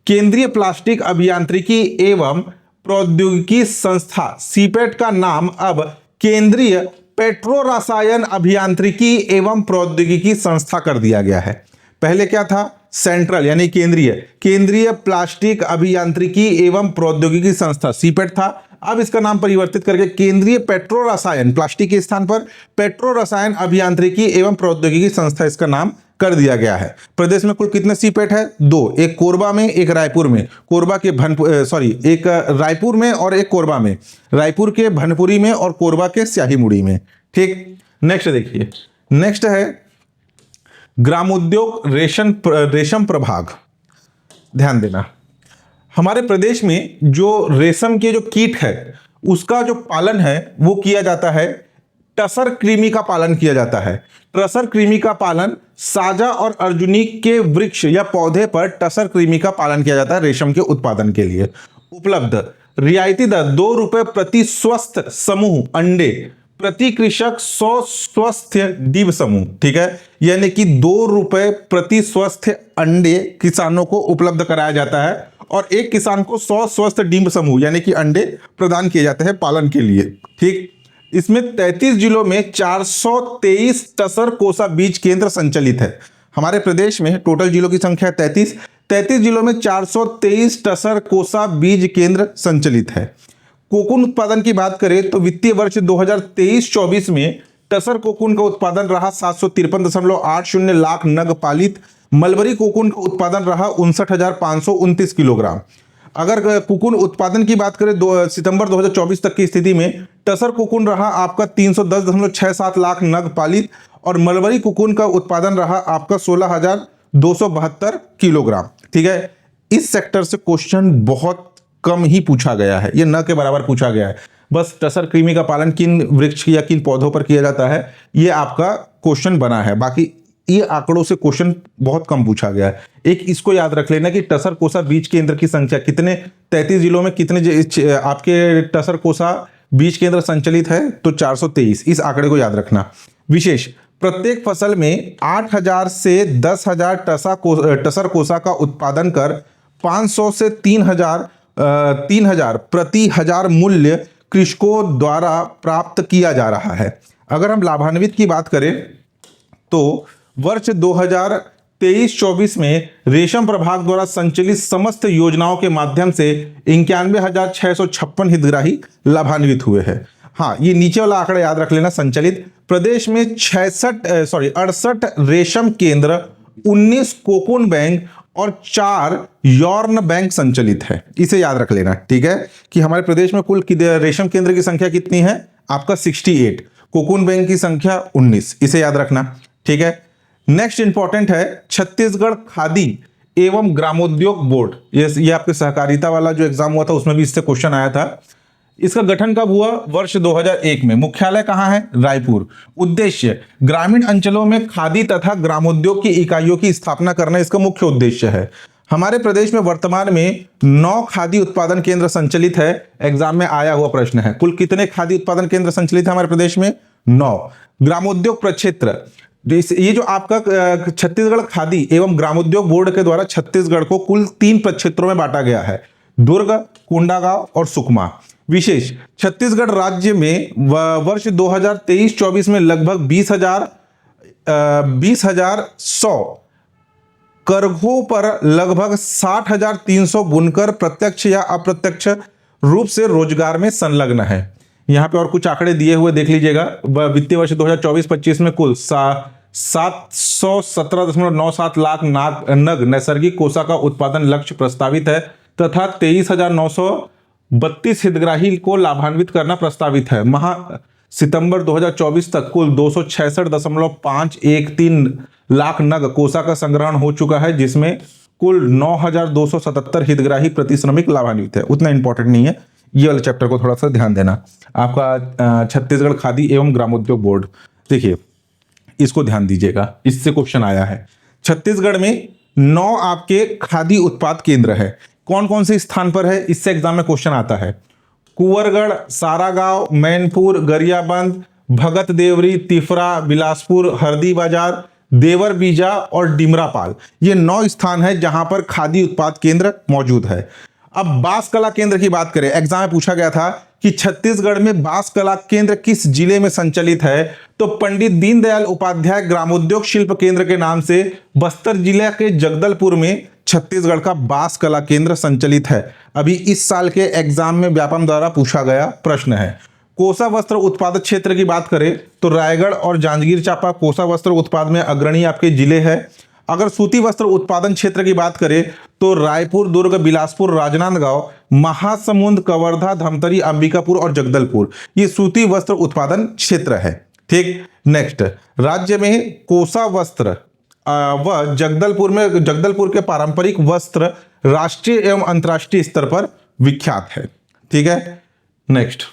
केंद्रीय प्लास्टिक अभियांत्रिकी एवं प्रौद्योगिकी संस्था, सीपैट का नाम अब केंद्रीय पेट्रो रसायन अभियांत्रिकी एवं प्रौद्योगिकी संस्था कर दिया गया है। पहले क्या था? सेंट्रल यानी केंद्रीय प्लास्टिक अभियांत्रिकी एवं प्रौद्योगिकी संस्था, सीपैट था। अब इसका नाम परिवर्तित करके केंद्रीय पेट्रो रसायन, प्लास्टिक के स्थान पर पेट्रो रसायन अभियांत्रिकी एवं प्रौद्योगिकी संस्था इसका नाम कर दिया गया है। प्रदेश में कुल कितने सीपैट है? 2, एक कोरबा में, एक रायपुर में। एक रायपुर में और एक कोरबा में, रायपुर के भनपुरी में और कोरबा के स्याहीमुड़ी में। ठीक, नेक्स्ट देखिए, नेक्स्ट है ग्रामोद्योग रेशम प्रभाग। ध्यान देना, हमारे प्रदेश में जो रेशम के जो कीट है उसका जो पालन है वो किया जाता है, टसर कृमि का पालन किया जाता है। टसर कृमि का पालन साजा और अर्जुनी के वृक्ष या पौधे पर टसर कृमि का पालन किया जाता है रेशम के उत्पादन के लिए। उपलब्ध रियायती दर 2 रुपए प्रति स्वस्थ समूह अंडे, प्रति कृषक 100 स्वस्थ डिम समूह। ठीक है, यानी कि 2 रुपए प्रति स्वस्थ अंडे किसानों को उपलब्ध कराया जाता है और एक किसान को 100 स्वस्थ डिम समूह यानी कि अंडे प्रदान किए जाते हैं पालन के लिए। ठीक, इसमें 33 जिलों में 423 टसर कोसा बीज केंद्र संचालित है। हमारे प्रदेश में टोटल जिलों की संख्या 33 जिलों में 423 टसर कोसा बीज केंद्र संचालित है। कोकून उत्पादन की बात करें तो वित्तीय वर्ष 2023-24 में टसर कोकून का उत्पादन रहा 753.80 लाख नग पालित। मलबरी कोकून का उत्पादन रहा 59,529 किलोग्राम। अगर कोकून उत्पादन की बात करें सितंबर 2024 तक की स्थिति में टसर कोकून रहा आपका 310.67 लाख नग पालित और मलबरी कोकून का उत्पादन रहा आपका 16,272 किलोग्राम। ठीक है, इस सेक्टर से क्वेश्चन बहुत कम ही पूछा गया है, ये न के बराबर पूछा गया है। बस टसर कृमि का पालन किन वृक्ष या किन पौधों पर किया जाता है ये आपका क्वेश्चन बना है, बाकी ये आंकड़ों से क्वेश्चन बहुत कम पूछा गया है। एक इसको याद रख लेना कि टसर कोसा बीज केंद्र की संख्या कितने, 33 जिलों में कितने आपके टसर कोसा बीज केंद्र संचालित है, तो 423। इस आंकड़े को याद रखना। विशेष, प्रत्येक फसल में 8,000 से 10,000 टसर कोसा का उत्पादन कर 500 से 3,000 प्रति हजार मूल्य कृषकों द्वारा प्राप्त किया जा रहा है। अगर हम लाभान्वित की बात करें तो वर्ष 2023-24 में रेशम प्रभाग द्वारा संचालित समस्त योजनाओं के माध्यम से 91,656 हितग्राही लाभान्वित हुए हैं। हाँ, ये नीचे वाला आंकड़ा याद रख लेना। संचालित प्रदेश में 68 रेशम केंद्र, 19 कोकून बैंक और 4 यौन बैंक संचालित है। इसे याद रख लेना। ठीक है, कि हमारे प्रदेश में कुल रेशम केंद्र की संख्या कितनी है, आपका 68, कोकून बैंक की संख्या 19। इसे याद रखना। ठीक है, नेक्स्ट इंपॉर्टेंट है छत्तीसगढ़ खादी एवं ग्रामोद्योग बोर्ड। ये आपके सहकारिता वाला जो एग्जाम हुआ था उसमें भी इससे क्वेश्चन आया था। इसका गठन कब हुआ, वर्ष 2001 में। मुख्यालय कहाँ है, रायपुर। उद्देश्य, ग्रामीण अंचलों में खादी तथा ग्रामोद्योग की इकाइयों की स्थापना करना इसका मुख्य उद्देश्य है। हमारे प्रदेश में वर्तमान में 9 खादी उत्पादन केंद्र संचालित है। एग्जाम में आया हुआ प्रश्न है, कुल कितने खादी उत्पादन केंद्र संचालित है हमारे प्रदेश में, 9। ग्रामोद्योग प्रक्षेत्र, ये जो आपका छत्तीसगढ़ खादी एवं ग्रामोद्योग बोर्ड के द्वारा छत्तीसगढ़ को कुल 3 प्रक्षेत्रों में बांटा गया है, दुर्ग, कोंडागांव और सुकमा। विशेष, छत्तीसगढ़ राज्य में वर्ष 2023-24 में लगभग 20,100 करघों पर लगभग 60,300 बुनकर प्रत्यक्ष या अप्रत्यक्ष रूप से रोजगार में संलग्न है। यहाँ पे और कुछ आंकड़े दिए हुए देख लीजिएगा। वित्तीय वर्ष 2024-25 में कुल 717.97 लाख नग नैसर्गिक कोसा का उत्पादन लक्ष्य प्रस्तावित है तथा 23,932 हितग्राही को लाभान्वित करना प्रस्तावित है। सितंबर 2024 तक कुल 266.513 लाख नग कोसा का संग्रहण हो चुका है, जिसमें कुल 9,277 हितग्राही प्रति श्रमिक लाभान्वित है। उतना इंपॉर्टेंट नहीं है, ये वाले चैप्टर को थोड़ा सा ध्यान देना। आपका छत्तीसगढ़ खादी एवं ग्रामोद्योग बोर्ड, देखिए इसको ध्यान दीजिएगा, इससे क्वेश्चन आया है। छत्तीसगढ़ में 9 आपके खादी उत्पाद केंद्र है। कौन कौन से स्थान पर है, इससे एग्जाम में क्वेश्चन आता है। कुंवरगढ़, सारागांव, मैनपुर, गरियाबंद, भगत देवरी, तिफरा, बिलासपुर, हरदी बाजार, देवर बीजा और डिमरापाल, ये 9 स्थान है जहां पर खादी उत्पाद केंद्र मौजूद है। अब बांस कला केंद्र की बात करें, एग्जाम में पूछा गया था कि छत्तीसगढ़ में बांस कला केंद्र किस जिले में संचालित है, तो पंडित दीनदयाल उपाध्याय ग्रामोद्योग शिल्प केंद्र के नाम से बस्तर जिले के जगदलपुर में छत्तीसगढ़ का बांस कला केंद्र संचालित है। अभी इस साल के एग्जाम में व्यापम द्वारा पूछा गया प्रश्न है। कोसा वस्त्र उत्पादक क्षेत्र की बात करें तो रायगढ़ और जांजगीर चांपा कोसा वस्त्र उत्पाद में अग्रणी आपके जिले हैं। अगर सूती वस्त्र उत्पादन क्षेत्र की बात करें तो रायपुर, दुर्ग, बिलासपुर, राजनांदगांव, महासमुंद, कवर्धा, धमतरी, अंबिकापुर और जगदलपुर, ये सूती वस्त्र उत्पादन क्षेत्र है। ठीक, नेक्स्ट, राज्य में कोसा वस्त्र वह जगदलपुर के पारंपरिक वस्त्र राष्ट्रीय एवं अंतर्राष्ट्रीय स्तर पर विख्यात है। ठीक है, नेक्स्ट।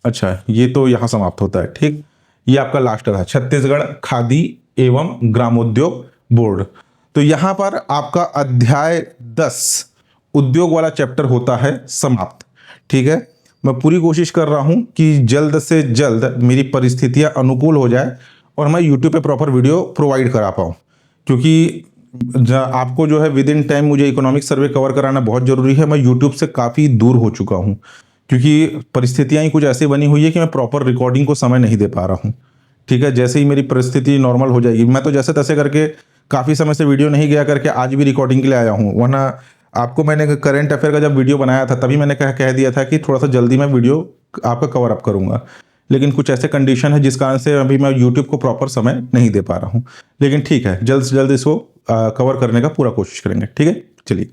अच्छा, ये तो यहां समाप्त होता है। ठीक, ये आपका लास्ट था, छत्तीसगढ़ खादी एवं ग्रामोद्योग बोर्ड। तो यहां पर आपका अध्याय 10 उद्योग वाला चैप्टर होता है समाप्त। ठीक है, मैं पूरी कोशिश कर रहा हूं कि जल्द से जल्द मेरी परिस्थितियां अनुकूल हो जाए और मैं YouTube पे प्रॉपर वीडियो प्रोवाइड करा पाऊँ, क्योंकि आपको जो है विद इन टाइम मुझे इकोनॉमिक सर्वे कवर कराना बहुत ज़रूरी है। मैं यूट्यूब से काफ़ी दूर हो चुका हूँ, क्योंकि परिस्थितियाँ ही कुछ ऐसी बनी हुई है कि मैं प्रॉपर रिकॉर्डिंग को समय नहीं दे पा रहा हूँ। ठीक है, जैसे ही मेरी परिस्थिति नॉर्मल हो जाएगी, मैं तो जैसे तैसे करके काफ़ी समय से वीडियो नहीं गया करके आज भी रिकॉर्डिंग के लिए आया हूँ। वरना आपको मैंने करंट अफेयर का जब वीडियो बनाया था तभी मैंने कह दिया था कि थोड़ा सा जल्दी मैं वीडियो आपका कवर अप करूँगा, लेकिन कुछ ऐसे कंडीशन है जिस कारण से अभी मैं यूट्यूब को प्रॉपर समय नहीं दे पा रहा हूँ। लेकिन ठीक है, जल्द से जल्द इसको कवर करने का पूरा कोशिश करेंगे। ठीक है, चलिए।